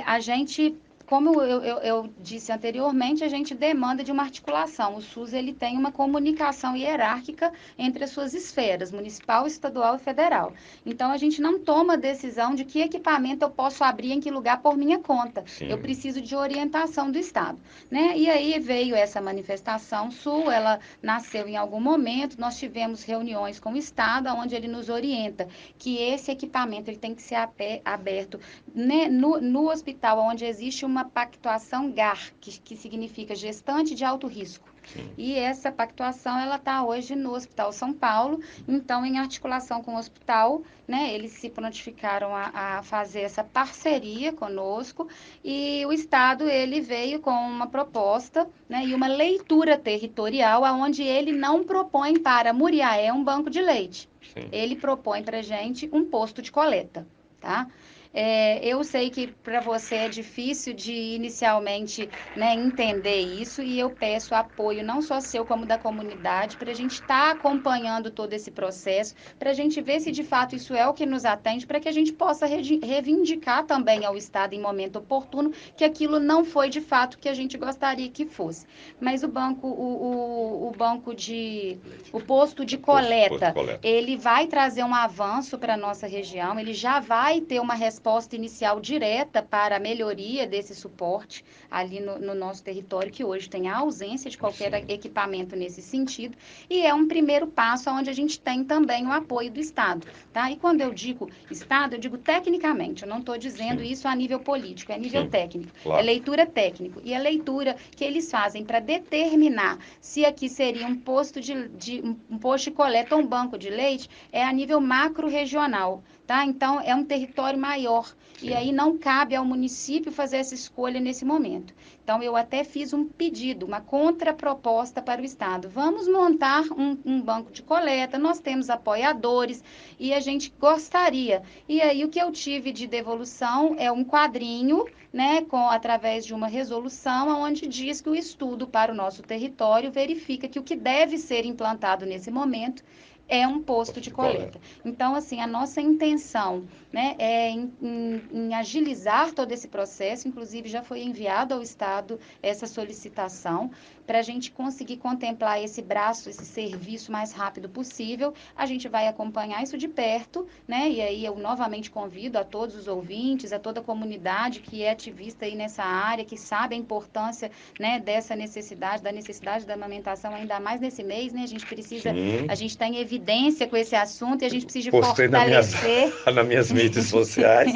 B: A gente, como eu disse anteriormente, a gente demanda de uma articulação. O SUS ele tem uma comunicação hierárquica entre as suas esferas, municipal, estadual e federal. Então, a gente não toma decisão de que equipamento eu posso abrir em que lugar por minha conta. Eu
A: Sim.
B: preciso de orientação do Estado, né? E aí veio essa manifestação Sul, ela nasceu em algum momento, nós tivemos reuniões com o Estado, onde ele nos orienta que esse equipamento ele tem que ser aberto, né, no hospital onde existe uma pactuação GAR, que significa gestante de alto risco.
A: Sim.
B: E essa pactuação, ela está hoje no Hospital São Paulo, então, em articulação com o hospital, né, eles se prontificaram a fazer essa parceria conosco, e o Estado, ele veio com uma proposta, né, e uma leitura territorial, onde ele não propõe para Muriaé um banco de leite.
A: Sim.
B: Ele propõe para a gente um posto de coleta, tá? Eu sei que para você é difícil de inicialmente, né, entender isso, e eu peço apoio não só seu como da comunidade para a gente estar acompanhando todo esse processo, para a gente ver se de fato isso é o que nos atende, para que a gente possa reivindicar também ao Estado em momento oportuno que aquilo não foi de fato o que a gente gostaria que fosse. Mas o banco, o banco de, o posto de
A: Posto de
B: coleta,
A: coleta.
B: ele vai trazer um avanço para a nossa região, ele já vai ter uma resposta inicial direta para a melhoria desse suporte ali no nosso território, que hoje tem a ausência de qualquer
A: Sim.
B: equipamento nesse sentido, e é um primeiro passo onde a gente tem também o apoio do Estado, tá? E quando eu digo Estado, eu digo tecnicamente, eu não estou dizendo
A: Sim.
B: isso a nível político, é a nível
A: Sim.
B: técnico, é
A: Claro.
B: leitura técnico, e a leitura que eles fazem para determinar se aqui seria um posto um posto de coleta ou um banco de leite é a nível macro-regional, tá? Então, é um território maior, e
A: Sim.
B: aí não cabe ao município fazer essa escolha nesse momento. Então, eu até fiz um pedido, uma contraproposta para o Estado. Vamos montar um banco de coleta, nós temos apoiadores e a gente gostaria. E aí, o que eu tive de devolução é um quadrinho, né, através de uma resolução, onde diz que o estudo para o nosso território verifica que o que deve ser implantado nesse momento é um posto
A: Posto
B: de
A: de coleta.
B: coleta. Então, assim, a nossa intenção, né, é em agilizar todo esse processo, inclusive já foi enviado ao Estado essa solicitação, para a gente conseguir contemplar esse braço, esse serviço mais rápido possível. A gente vai acompanhar isso de perto, né, e aí eu novamente convido a todos os ouvintes, a toda a comunidade que é ativista aí nessa área, que sabe a importância, né, dessa necessidade, da necessidade da amamentação, ainda mais nesse mês, né,
A: Sim.
B: a gente está em evidência com esse assunto e a gente precisa
A: Postei
B: fortalecer.
A: nas minhas mídias sociais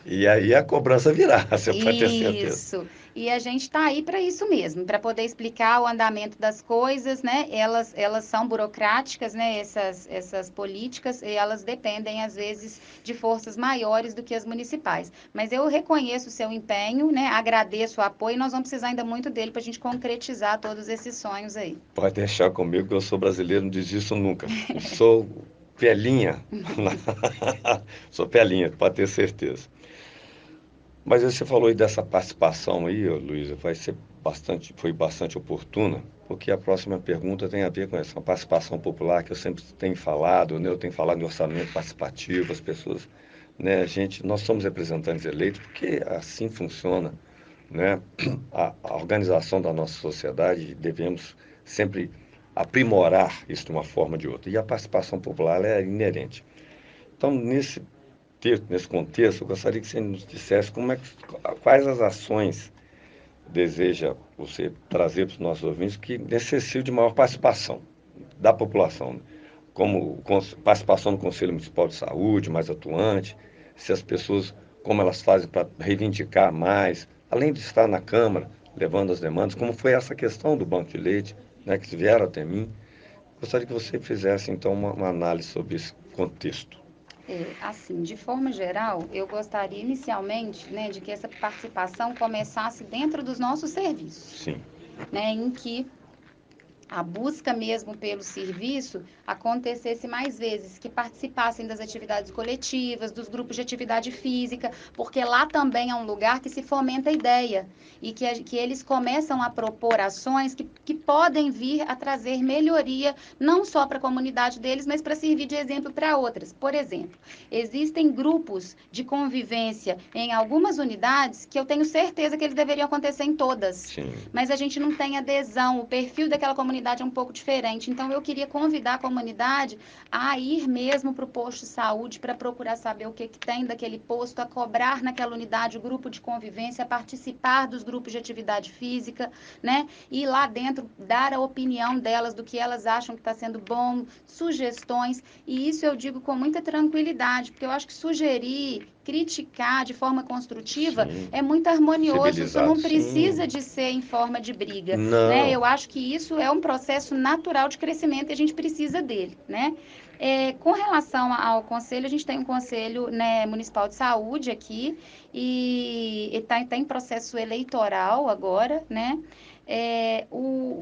A: e aí a cobrança virá, você pode ter certeza.
B: Isso. E a gente está aí para isso mesmo, para poder explicar o andamento das coisas, né? Elas são burocráticas, né? Essas políticas, e elas dependem, às vezes, de forças maiores do que as municipais. Mas eu reconheço o seu empenho, né? Agradeço o apoio e nós vamos precisar ainda muito dele para a gente concretizar todos esses sonhos aí.
A: Pode deixar comigo que eu sou brasileiro, não desisto nunca. Eu sou pelinha. Sou pelinha, pode ter certeza. Mas você falou aí dessa participação aí, ô, Luísa, foi bastante oportuna, porque a próxima pergunta tem a ver com essa participação popular que eu sempre tenho falado, né? Eu tenho falado em orçamento participativo, as pessoas, né? Nós somos representantes eleitos porque assim funciona, né? A organização da nossa sociedade, devemos sempre aprimorar isso de uma forma ou de outra. E a participação popular ela é inerente. Então, nesse contexto, eu gostaria que você nos dissesse quais as ações deseja você trazer para os nossos ouvintes que necessitam de maior participação da população, né? Como participação no Conselho Municipal de Saúde, mais atuante, se as pessoas, como elas fazem para reivindicar mais, além de estar na Câmara, levando as demandas, como foi essa questão do banco de leite, né, que vieram até mim. Gostaria que você fizesse, então, uma análise sobre esse contexto.
B: Assim, de forma geral, eu gostaria inicialmente, né, de que essa participação começasse dentro dos nossos serviços,
A: Sim,
B: né, em que a busca mesmo pelo serviço acontecesse mais vezes, que participassem das atividades coletivas, dos grupos de atividade física, porque lá também é um lugar que se fomenta a ideia e que eles começam a propor ações que podem vir a trazer melhoria, não só para a comunidade deles, mas para servir de exemplo para outras. Por exemplo, existem grupos de convivência em algumas unidades que eu tenho certeza que eles deveriam acontecer em todas,
A: Sim.
B: mas a gente não tem adesão, o perfil daquela comunidade é um pouco diferente. Então, eu queria convidar a comunidade a ir mesmo para o posto de saúde para procurar saber o que tem daquele posto, a cobrar naquela unidade o grupo de convivência, a participar dos grupos de atividade física, né? E lá dentro dar a opinião delas do que elas acham que está sendo bom, sugestões. E isso eu digo com muita tranquilidade, porque eu acho que sugerir, criticar de forma construtiva
A: Sim.
B: é muito harmonioso. Isso
A: Civilizado,
B: não
A: sim.
B: precisa de ser em forma de briga, né?
A: Não.
B: Eu acho que isso é um processo natural de crescimento e a gente precisa dele, né? Com relação ao conselho, a gente tem um conselho, né, municipal de saúde aqui e está em processo eleitoral agora, né?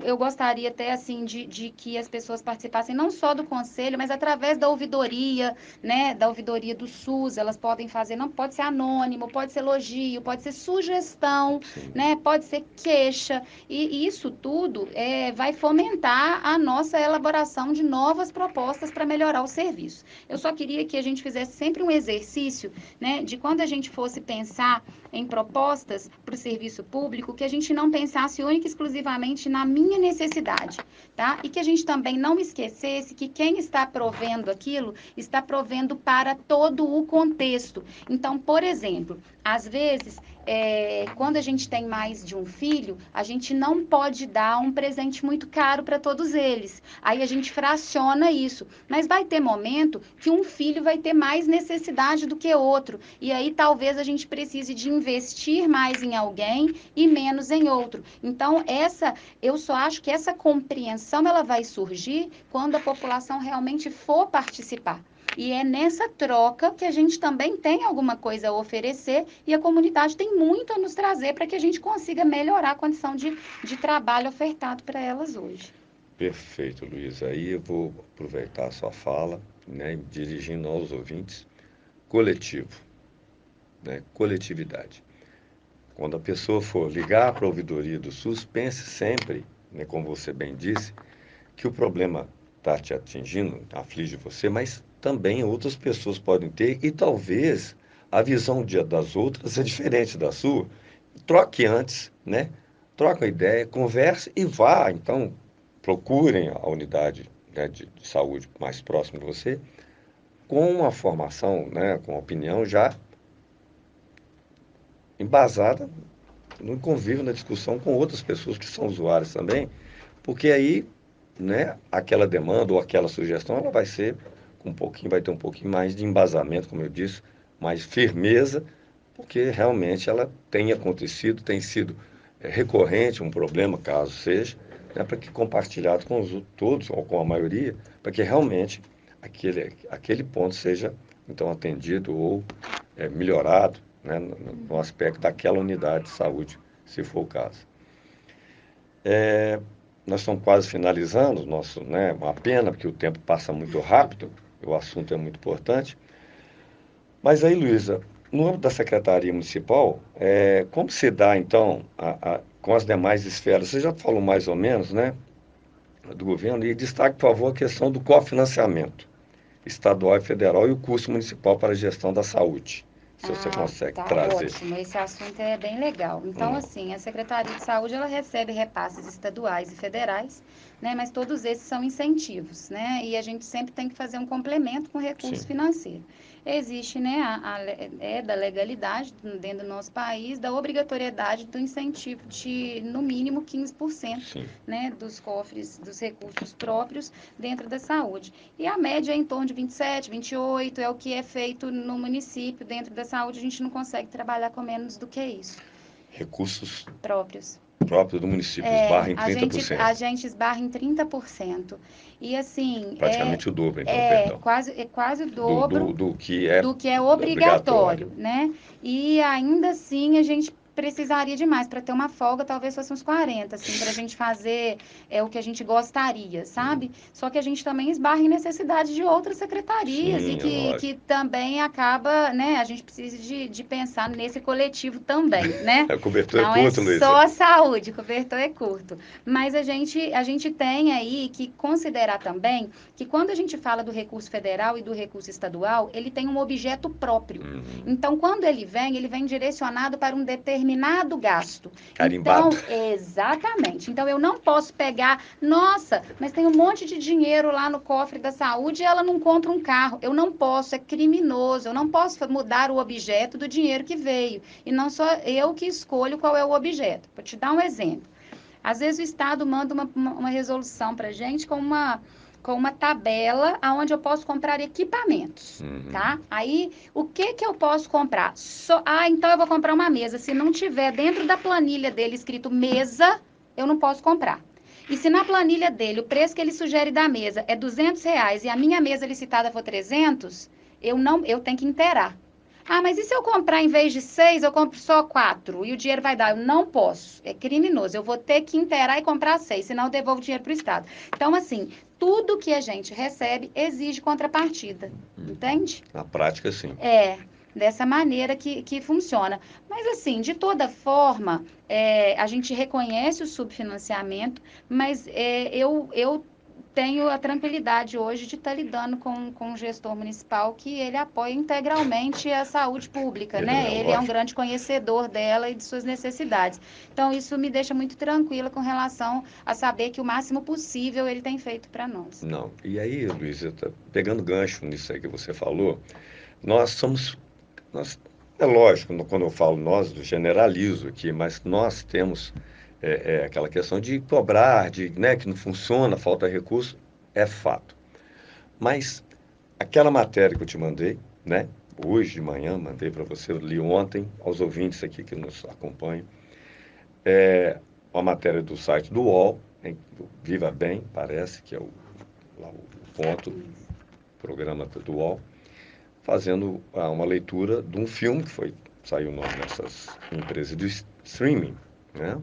B: Eu gostaria até assim de que as pessoas participassem não só do conselho, mas através da ouvidoria, né, da ouvidoria do SUS, elas podem fazer, não pode ser anônimo, pode ser elogio, pode ser sugestão,
A: Sim.
B: né, pode ser queixa, e isso tudo vai fomentar a nossa elaboração de novas propostas para melhorar o serviço. Eu só queria que a gente fizesse sempre um exercício, né, de quando a gente fosse pensar em propostas para o serviço público, que a gente não pensasse única e exclusivamente na minha necessidade, tá? E que a gente também não esquecesse que quem está provendo aquilo está provendo para todo o contexto. Então, por exemplo, às vezes, quando a gente tem mais de um filho, a gente não pode dar um presente muito caro para todos eles. Aí a gente fraciona isso. Mas vai ter momento que um filho vai ter mais necessidade do que outro. E aí talvez a gente precise de investir mais em alguém e menos em outro. Então, eu só acho que essa compreensão ela vai surgir quando a população realmente for participar. E é nessa troca que a gente também tem alguma coisa a oferecer e a comunidade tem muito a nos trazer para que a gente consiga melhorar a condição de trabalho ofertado para elas hoje.
A: Perfeito, Luiz. Aí eu vou aproveitar a sua fala, né, dirigindo aos ouvintes. Coletivo, né, coletividade. Quando a pessoa for ligar para a ouvidoria do SUS, pense sempre, né, como você bem disse, que o problema está te atingindo, aflige você, mas também outras pessoas podem ter e talvez a visão das outras é diferente da sua. Troque antes, né? Troca a ideia, converse e vá. Então, procurem a unidade, né, de saúde mais próxima de você com uma formação, né, com uma opinião já embasada no convívio, na discussão com outras pessoas que são usuárias também, porque aí, né, aquela demanda ou aquela sugestão, ela vai ser vai ter um pouquinho mais de embasamento, como eu disse, mais firmeza, porque realmente ela tem acontecido, tem sido recorrente um problema, caso seja, né, para que compartilhado com todos ou com a maioria, para que realmente aquele ponto seja então atendido ou melhorado, né, no aspecto daquela unidade de saúde, se for o caso. Nós estamos quase finalizando, né, uma pena, porque o tempo passa muito rápido, o assunto é muito importante. Mas aí, Luísa, no âmbito da Secretaria Municipal, como se dá, então, com as demais esferas? Você já falou mais ou menos, né, do governo, e destaque, por favor, a questão do cofinanciamento estadual e federal e o custo municipal para a gestão da saúde, se você consegue
B: Tá
A: trazer.
B: ótimo. Esse assunto é bem legal. Então, assim, a Secretaria de Saúde, ela recebe repasses estaduais e federais, né? Mas todos esses são incentivos, né? E a gente sempre tem que fazer um complemento com recurso
A: Sim,
B: financeiro. Existe, né, da legalidade dentro do nosso país, da obrigatoriedade do incentivo de, no mínimo, 15%,
A: sim,
B: né, dos cofres, dos recursos próprios dentro da saúde. E a média é em torno de 27, 28, é o que é feito no município. Dentro da saúde, a gente não consegue trabalhar com menos do que isso,
A: recursos
B: próprios.
A: próprios do município, esbarra em
B: A gente, a
A: 30%,
B: gente esbarra em 30%. E assim,
A: praticamente o dobro, então, perdão,
B: é quase o
A: do, do,
B: dobro
A: do que é
B: do que é
A: obrigatório.
B: obrigatório, né? E ainda assim a gente precisaria de mais. Para ter uma folga, talvez fosse uns 40, assim, para a gente fazer o que a gente gostaria, sabe? Só que a gente também esbarra em necessidade de outras secretarias e
A: Sim, é
B: que
A: lógico.
B: também acaba, né? A gente precisa de pensar nesse coletivo também, né?
A: A cobertura é
B: Não é
A: curta, Luísa.
B: só a saúde, cobertor é curto. Mas a gente tem aí que considerar também que quando a gente fala do recurso federal e do recurso estadual, ele tem um objeto próprio.
A: Uhum.
B: Então, quando ele vem direcionado para um determinado gasto.
A: Carimbado.
B: Então, exatamente. Então, eu não posso pegar, nossa, mas tem um monte de dinheiro lá no cofre da saúde e ela não compra um carro. Eu não posso, é criminoso. Eu não posso mudar o objeto do dinheiro que veio. E não sou eu que escolho qual é o objeto. Vou te dar um exemplo. Às vezes o Estado manda uma resolução para a gente com uma tabela onde eu posso comprar equipamentos,
A: Uhum.
B: tá? Aí, o que eu posso comprar? Então eu vou comprar uma mesa. Se não tiver dentro da planilha dele escrito mesa, eu não posso comprar. E se na planilha dele o preço que ele sugere da mesa é R$ 200 e a minha mesa licitada for 300, eu tenho que inteirar. Ah, mas e se eu comprar em vez de 6, eu compro só 4 e o dinheiro vai dar? Eu não posso. É criminoso. Eu vou ter que inteirar e comprar 6, senão eu devolvo o dinheiro para o Estado. Então, assim, tudo que a gente recebe exige contrapartida. Entende?
A: Na prática, sim.
B: É, dessa maneira que funciona. Mas, assim, de toda forma, a gente reconhece o subfinanciamento, mas eu tenho a tranquilidade hoje de estar lidando com um gestor municipal que ele apoia integralmente a saúde pública, né?
A: É
B: Ele é um
A: lógico.
B: grande conhecedor dela e de suas necessidades. Então, isso me deixa muito tranquila com relação a saber que o máximo possível ele tem feito para nós.
A: Não. E aí, Luísa, pegando gancho nisso aí que você falou, nós somos. Nós, é lógico, quando eu falo nós, eu generalizo aqui, mas nós temos aquela questão de cobrar, né, que não funciona, falta recurso, é fato. Mas aquela matéria que eu te mandei, né, hoje de manhã, mandei para você, eu li ontem, aos ouvintes aqui que nos acompanham, uma matéria do site do UOL, do Viva Bem, parece que é lá o ponto, programa do UOL, fazendo uma leitura de um filme que saiu nessas empresas de streaming, né?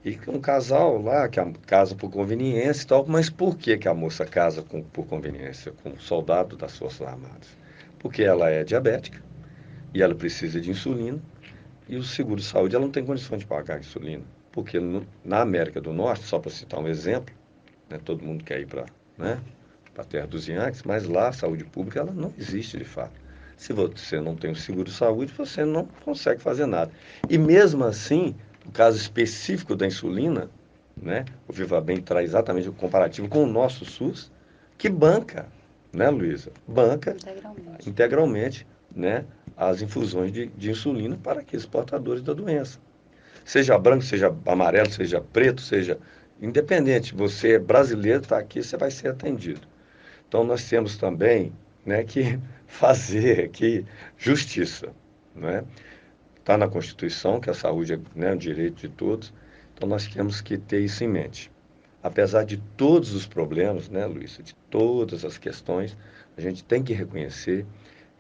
A: E um casal lá que casa por conveniência e tal, mas por que que a moça casa por conveniência com um soldado das Forças Armadas? Porque ela é diabética e ela precisa de insulina e o seguro de saúde ela não tem condição de pagar a insulina. Porque na América do Norte, só para citar um exemplo, né, todo mundo quer ir para, né, para a terra dos Yankees, mas lá a saúde pública ela não existe de fato. Se você não tem o seguro de saúde, você não consegue fazer nada. E mesmo assim, no caso específico da insulina, né, o Viva Bem traz exatamente o comparativo com o nosso SUS, que banca, né, Luísa? Banca
B: Integralmente.
A: integralmente, né, as infusões de insulina para aqueles portadores da doença. Seja branco, seja amarelo, seja preto, seja independente, você é brasileiro, está aqui, você vai ser atendido. Então nós temos também, né, que fazer aqui justiça, né? Está na Constituição que a saúde é, né, um direito de todos, então nós temos que ter isso em mente. Apesar de todos os problemas, né, Luísa, de todas as questões, a gente tem que reconhecer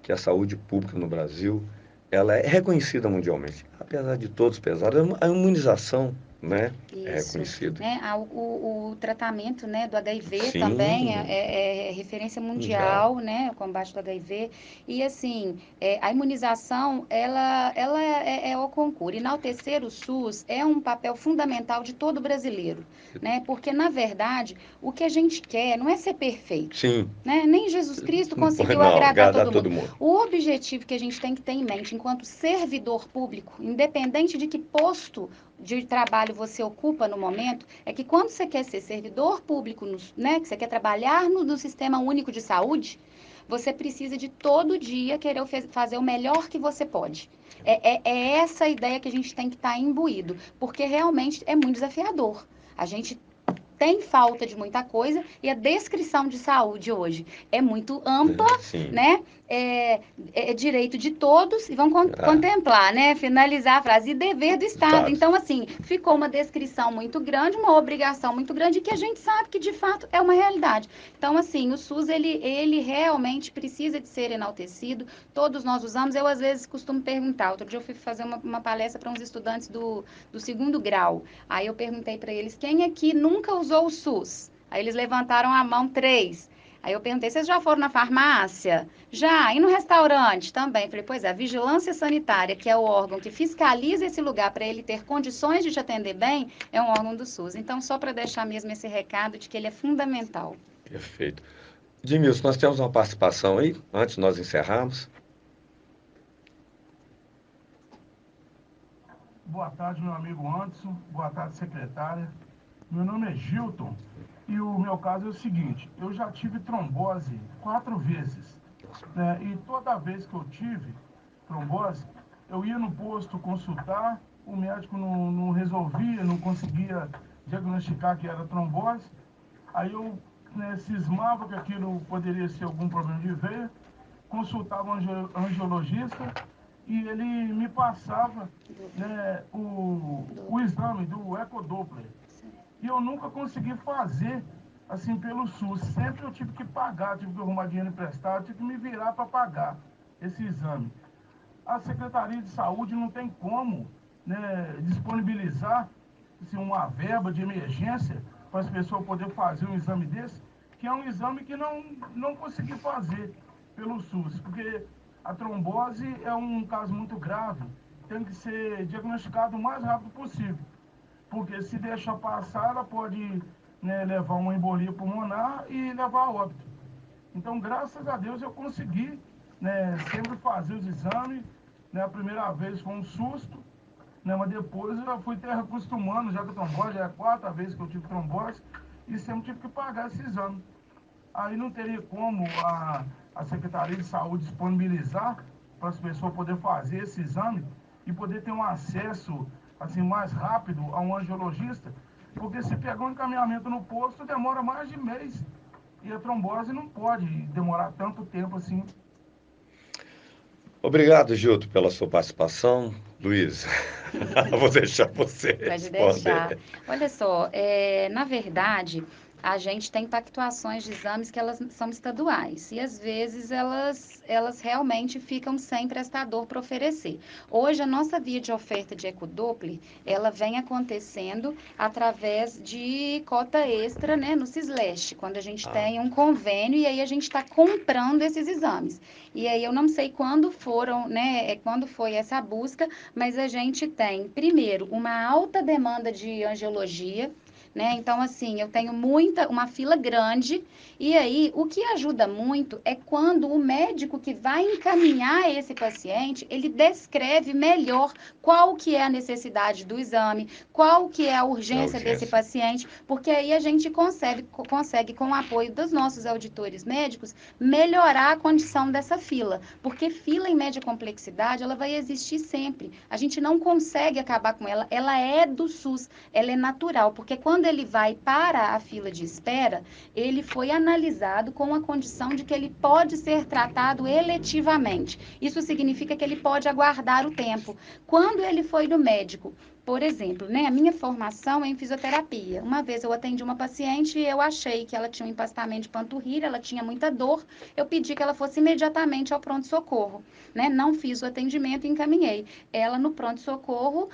A: que a saúde pública no Brasil, ela é reconhecida mundialmente. Apesar de todos os pesares, a imunização, né, é
B: Isso,
A: reconhecida.
B: né? O tratamento, né, do HIV também
A: Sim,
B: é referência
A: mundial.
B: mundial, né, o combate do HIV. E assim, a imunização, ela é ao concurso. Enaltecer o SUS é um papel fundamental de todo brasileiro, né? Porque, na verdade, o que a gente quer não é ser perfeito.
A: Sim,
B: Né? Nem Jesus Cristo
A: não pode
B: conseguiu
A: não,
B: agradar
A: agradar
B: todo mundo.
A: todo mundo.
B: O objetivo que a gente tem que ter em mente enquanto servidor público, independente de que posto de trabalho você ocupa no momento, é que quando você quer ser servidor público, né, que você quer trabalhar no Sistema Único de Saúde, você precisa de todo dia querer fazer o melhor que você pode. É essa a ideia que a gente tem que estar imbuído, porque realmente é muito desafiador. A gente tem falta de muita coisa e a descrição de saúde hoje é muito ampla,
A: Sim,
B: né? é direito de todos, e vão contemplar, né? Finalizar a frase, e dever do Estado. Então, assim, ficou uma descrição muito grande, uma obrigação muito grande, que a gente sabe que, de fato, é uma realidade. Então, assim, o SUS, ele realmente precisa de ser enaltecido, todos nós usamos. Eu, às vezes, costumo perguntar, outro dia eu fui fazer uma palestra para uns estudantes do 2º grau, aí eu perguntei para eles, quem aqui nunca usou o SUS? Aí eles levantaram a mão, 3. Aí eu perguntei, vocês já foram na farmácia? Já. E no restaurante? Também. Falei, pois é, a vigilância sanitária, que é o órgão que fiscaliza esse lugar para ele ter condições de te atender bem, é um órgão do SUS. Então, só para deixar mesmo esse recado de que ele é fundamental.
A: Perfeito. Edmilson, nós temos uma participação aí, antes de nós encerrarmos.
C: Boa tarde, meu amigo Anderson. Boa tarde, secretária. Meu nome é Gilton e o meu caso é o seguinte: eu já tive trombose 4 vezes, né? E toda vez que eu tive trombose, eu ia no posto consultar, o médico não resolvia, não conseguia diagnosticar que era trombose. Aí eu, né, cismava que aquilo poderia ser algum problema de veia, consultava um angiologista e ele me passava, né, o exame do ecodoppler. E eu nunca consegui fazer assim pelo SUS. Sempre eu tive que pagar, tive que arrumar dinheiro emprestado, tive que me virar para pagar esse exame. A Secretaria de Saúde não tem como, né, disponibilizar assim, uma verba de emergência para as pessoas poderem fazer um exame desse, que é um exame que não consegui fazer pelo SUS, porque a trombose é um caso muito grave, tem que ser diagnosticado o mais rápido possível, porque se deixar passar, ela pode, né, levar uma embolia pulmonar e levar a óbito. Então, graças a Deus, eu consegui, né, sempre fazer os exames. Né, a primeira vez foi um susto, né, mas depois eu já fui até acostumando, já que a trombose já é a 4ª vez que eu tive trombose, e sempre tive que pagar esse exame. Aí não teria como a Secretaria de Saúde disponibilizar para as pessoas poderem fazer esse exame e poder ter um acesso assim, mais rápido a um angiologista, porque se pegar um encaminhamento no posto, demora mais de mês. E a trombose não pode demorar tanto tempo assim.
A: Obrigado, Gilton, pela sua participação. Luiz, vou deixar você
B: Pode deixar.
A: responder.
B: Olha só, na verdade, a gente tem pactuações de exames que elas são estaduais e às vezes elas realmente ficam sem prestador para oferecer. Hoje, a nossa via de oferta de ecodoppler, ela vem acontecendo através de cota extra, né, no Cisleste, quando a gente tem um convênio e aí a gente está comprando esses exames. E aí eu não sei quando foram, né, quando foi essa busca, mas a gente tem, primeiro, uma alta demanda de angiologia, né? Então, assim, eu tenho uma fila grande, e aí o que ajuda muito é quando o médico que vai encaminhar esse paciente, ele descreve melhor qual que é a necessidade do exame, qual que é a urgência desse paciente, porque aí a gente consegue, com o apoio dos nossos auditores médicos, melhorar a condição dessa fila, porque fila em média complexidade, ela vai existir sempre. A gente não consegue acabar com ela, ela é do SUS, ela é natural, porque quando ele vai para a fila de espera, ele foi analisado com a condição de que ele pode ser tratado eletivamente. Isso significa que ele pode aguardar o tempo. Quando ele foi no médico, por exemplo, né, a minha formação é em fisioterapia. Uma vez eu atendi uma paciente e eu achei que ela tinha um empastamento de panturrilha, ela tinha muita dor, eu pedi que ela fosse imediatamente ao pronto-socorro, né? Não fiz o atendimento e encaminhei. Ela, no pronto-socorro,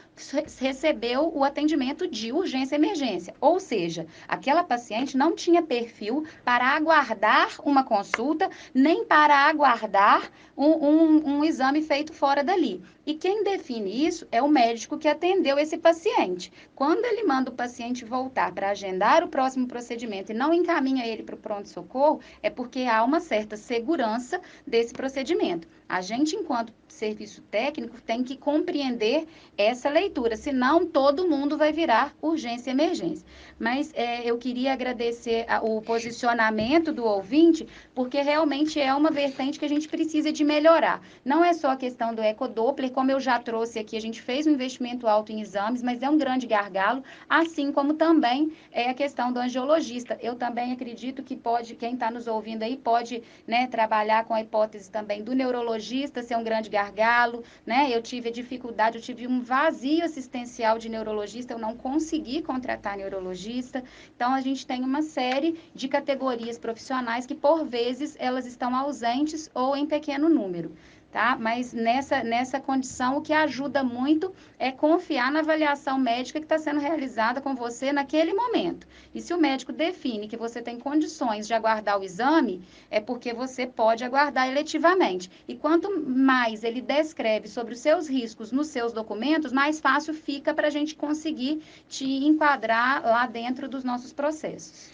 B: recebeu o atendimento de urgência e emergência. Ou seja, aquela paciente não tinha perfil para aguardar uma consulta, nem para aguardar um exame feito fora dali. E quem define isso é o médico que atendeu esse paciente. Quando ele manda o paciente voltar para agendar o próximo procedimento e não encaminha ele para o pronto-socorro, é porque há uma certa segurança desse procedimento. A gente, enquanto serviço técnico, tem que compreender essa leitura, senão todo mundo vai virar urgência e emergência. Mas eu queria agradecer o posicionamento do ouvinte, porque realmente é uma vertente que a gente precisa de melhorar. Não é só a questão do ecodoppler, como eu já trouxe aqui, a gente fez um investimento alto em exames, mas é um grande gargalo, assim como também é a questão do angiologista. Eu também acredito que quem está nos ouvindo aí pode, né, trabalhar com a hipótese também do neurologista ser um grande gargalo, né? Eu tive dificuldade, eu tive um vazio assistencial de neurologista, eu não consegui contratar neurologista. Então, a gente tem uma série de categorias profissionais que, por vezes, elas estão ausentes ou em pequeno número. Tá? Mas nessa condição, o que ajuda muito é confiar na avaliação médica que está sendo realizada com você naquele momento. E se o médico define que você tem condições de aguardar o exame, é porque você pode aguardar eletivamente. E quanto mais ele descreve sobre os seus riscos nos seus documentos, mais fácil fica para a gente conseguir te enquadrar lá dentro dos nossos processos.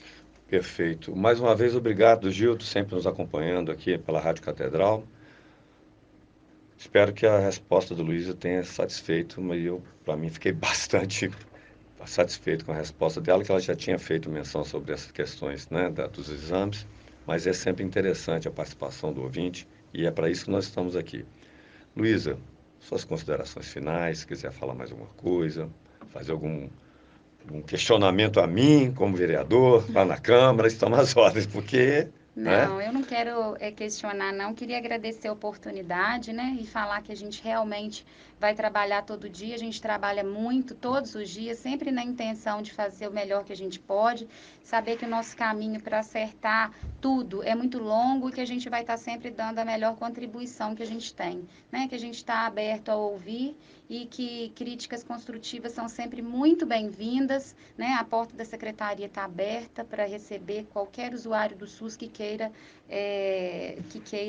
A: Perfeito. Mais uma vez, obrigado, Gildo, sempre nos acompanhando aqui pela Rádio Catedral. Espero que a resposta do Luísa tenha satisfeito, mas eu, para mim, fiquei bastante satisfeito com a resposta dela, que ela já tinha feito menção sobre essas questões, né, dos exames, mas é sempre interessante a participação do ouvinte e é para isso que nós estamos aqui. Luísa, suas considerações finais, se quiser falar mais alguma coisa, fazer algum questionamento a mim, como vereador, lá na Câmara, estão nas ordens, porque...
B: Não,
A: né?
B: eu não quero questionar, não. Queria agradecer a oportunidade, né? E falar que a gente realmente vai trabalhar todo dia. A gente trabalha muito, todos os dias, sempre na intenção de fazer o melhor que a gente pode. Saber que o nosso caminho para acertar tudo é muito longo e que a gente vai estar sempre dando a melhor contribuição que a gente tem, né? Que a gente está aberto a ouvir e que críticas construtivas são sempre muito bem-vindas, né? A porta da secretaria está aberta para receber qualquer usuário do SUS que queira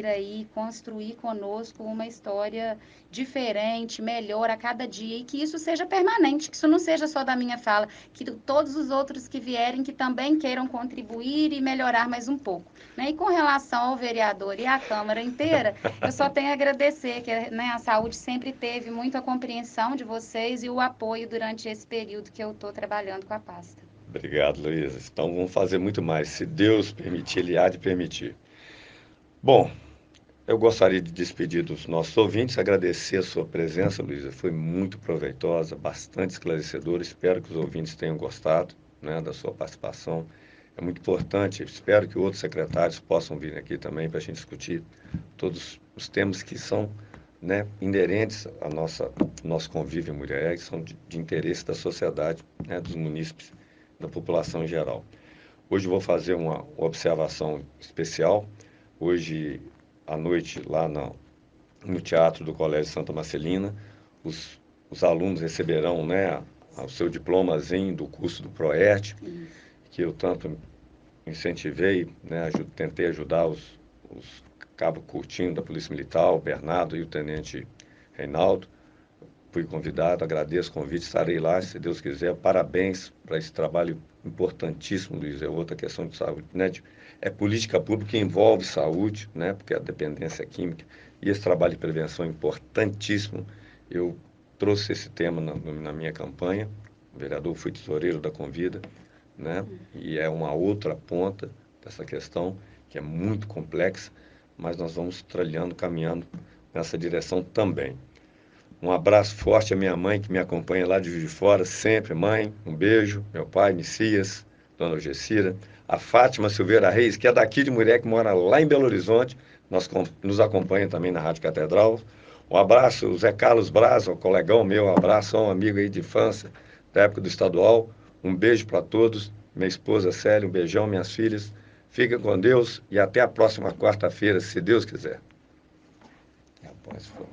B: aí construir conosco uma história diferente, melhor a cada dia e que isso seja permanente, que isso não seja só da minha fala, que todos os outros que vierem que também queiram contribuir e melhorar mais um pouco, né? E com relação ao vereador e à Câmara inteira, eu só tenho a agradecer que, né, a saúde sempre teve muita compreensão de vocês e o apoio durante esse período que eu estou trabalhando com a pasta.
A: Obrigado, Luísa. Então vamos fazer muito mais, se Deus permitir, Ele há de permitir. Bom, eu gostaria de despedir dos nossos ouvintes, agradecer a sua presença, Luísa, foi muito proveitosa, bastante esclarecedora, espero que os ouvintes tenham gostado, né, da sua participação. É muito importante, espero que outros secretários possam vir aqui também para a gente discutir todos os temas que são, né, inerentes ao nosso convívio em Muriaé, que são de interesse da sociedade, né, dos munícipes, da população em geral. Hoje eu vou fazer uma observação especial. Hoje à noite, lá no Teatro do Colégio Santa Marcelina, os alunos receberão, né, o seu diplomazinho do curso do ProERT, que eu tanto incentivei, né, tentei ajudar os Cabo Curtinho da Polícia Militar, o Bernardo e o Tenente Reinaldo. Fui convidado, agradeço o convite, estarei lá, se Deus quiser. Parabéns para esse trabalho importantíssimo, Luiz. É outra questão de saúde, né? É política pública que envolve saúde, né? Porque a dependência química e esse trabalho de prevenção é importantíssimo. Eu trouxe esse tema na minha campanha. O vereador fui tesoureiro da Convida, né? E é uma outra ponta dessa questão que é muito complexa, mas nós vamos trilhando, caminhando nessa direção também. Um abraço forte à minha mãe, que me acompanha lá de Juiz de Fora, sempre. Mãe, um beijo. Meu pai, Messias, Dona Algecira. A Fátima Silveira Reis, que é daqui de Murié, que mora lá em Belo Horizonte, nos acompanha também na Rádio Catedral. Um abraço, Zé Carlos Braz, um colegão meu, um abraço, um amigo aí de infância, da época do estadual. Um beijo para todos. Minha esposa Célia, um beijão, minhas filhas. Fiquem com Deus e até a próxima quarta-feira, se Deus quiser. Rapaz, foi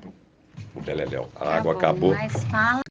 A: o beleléu. A água acabou.
B: Mas fala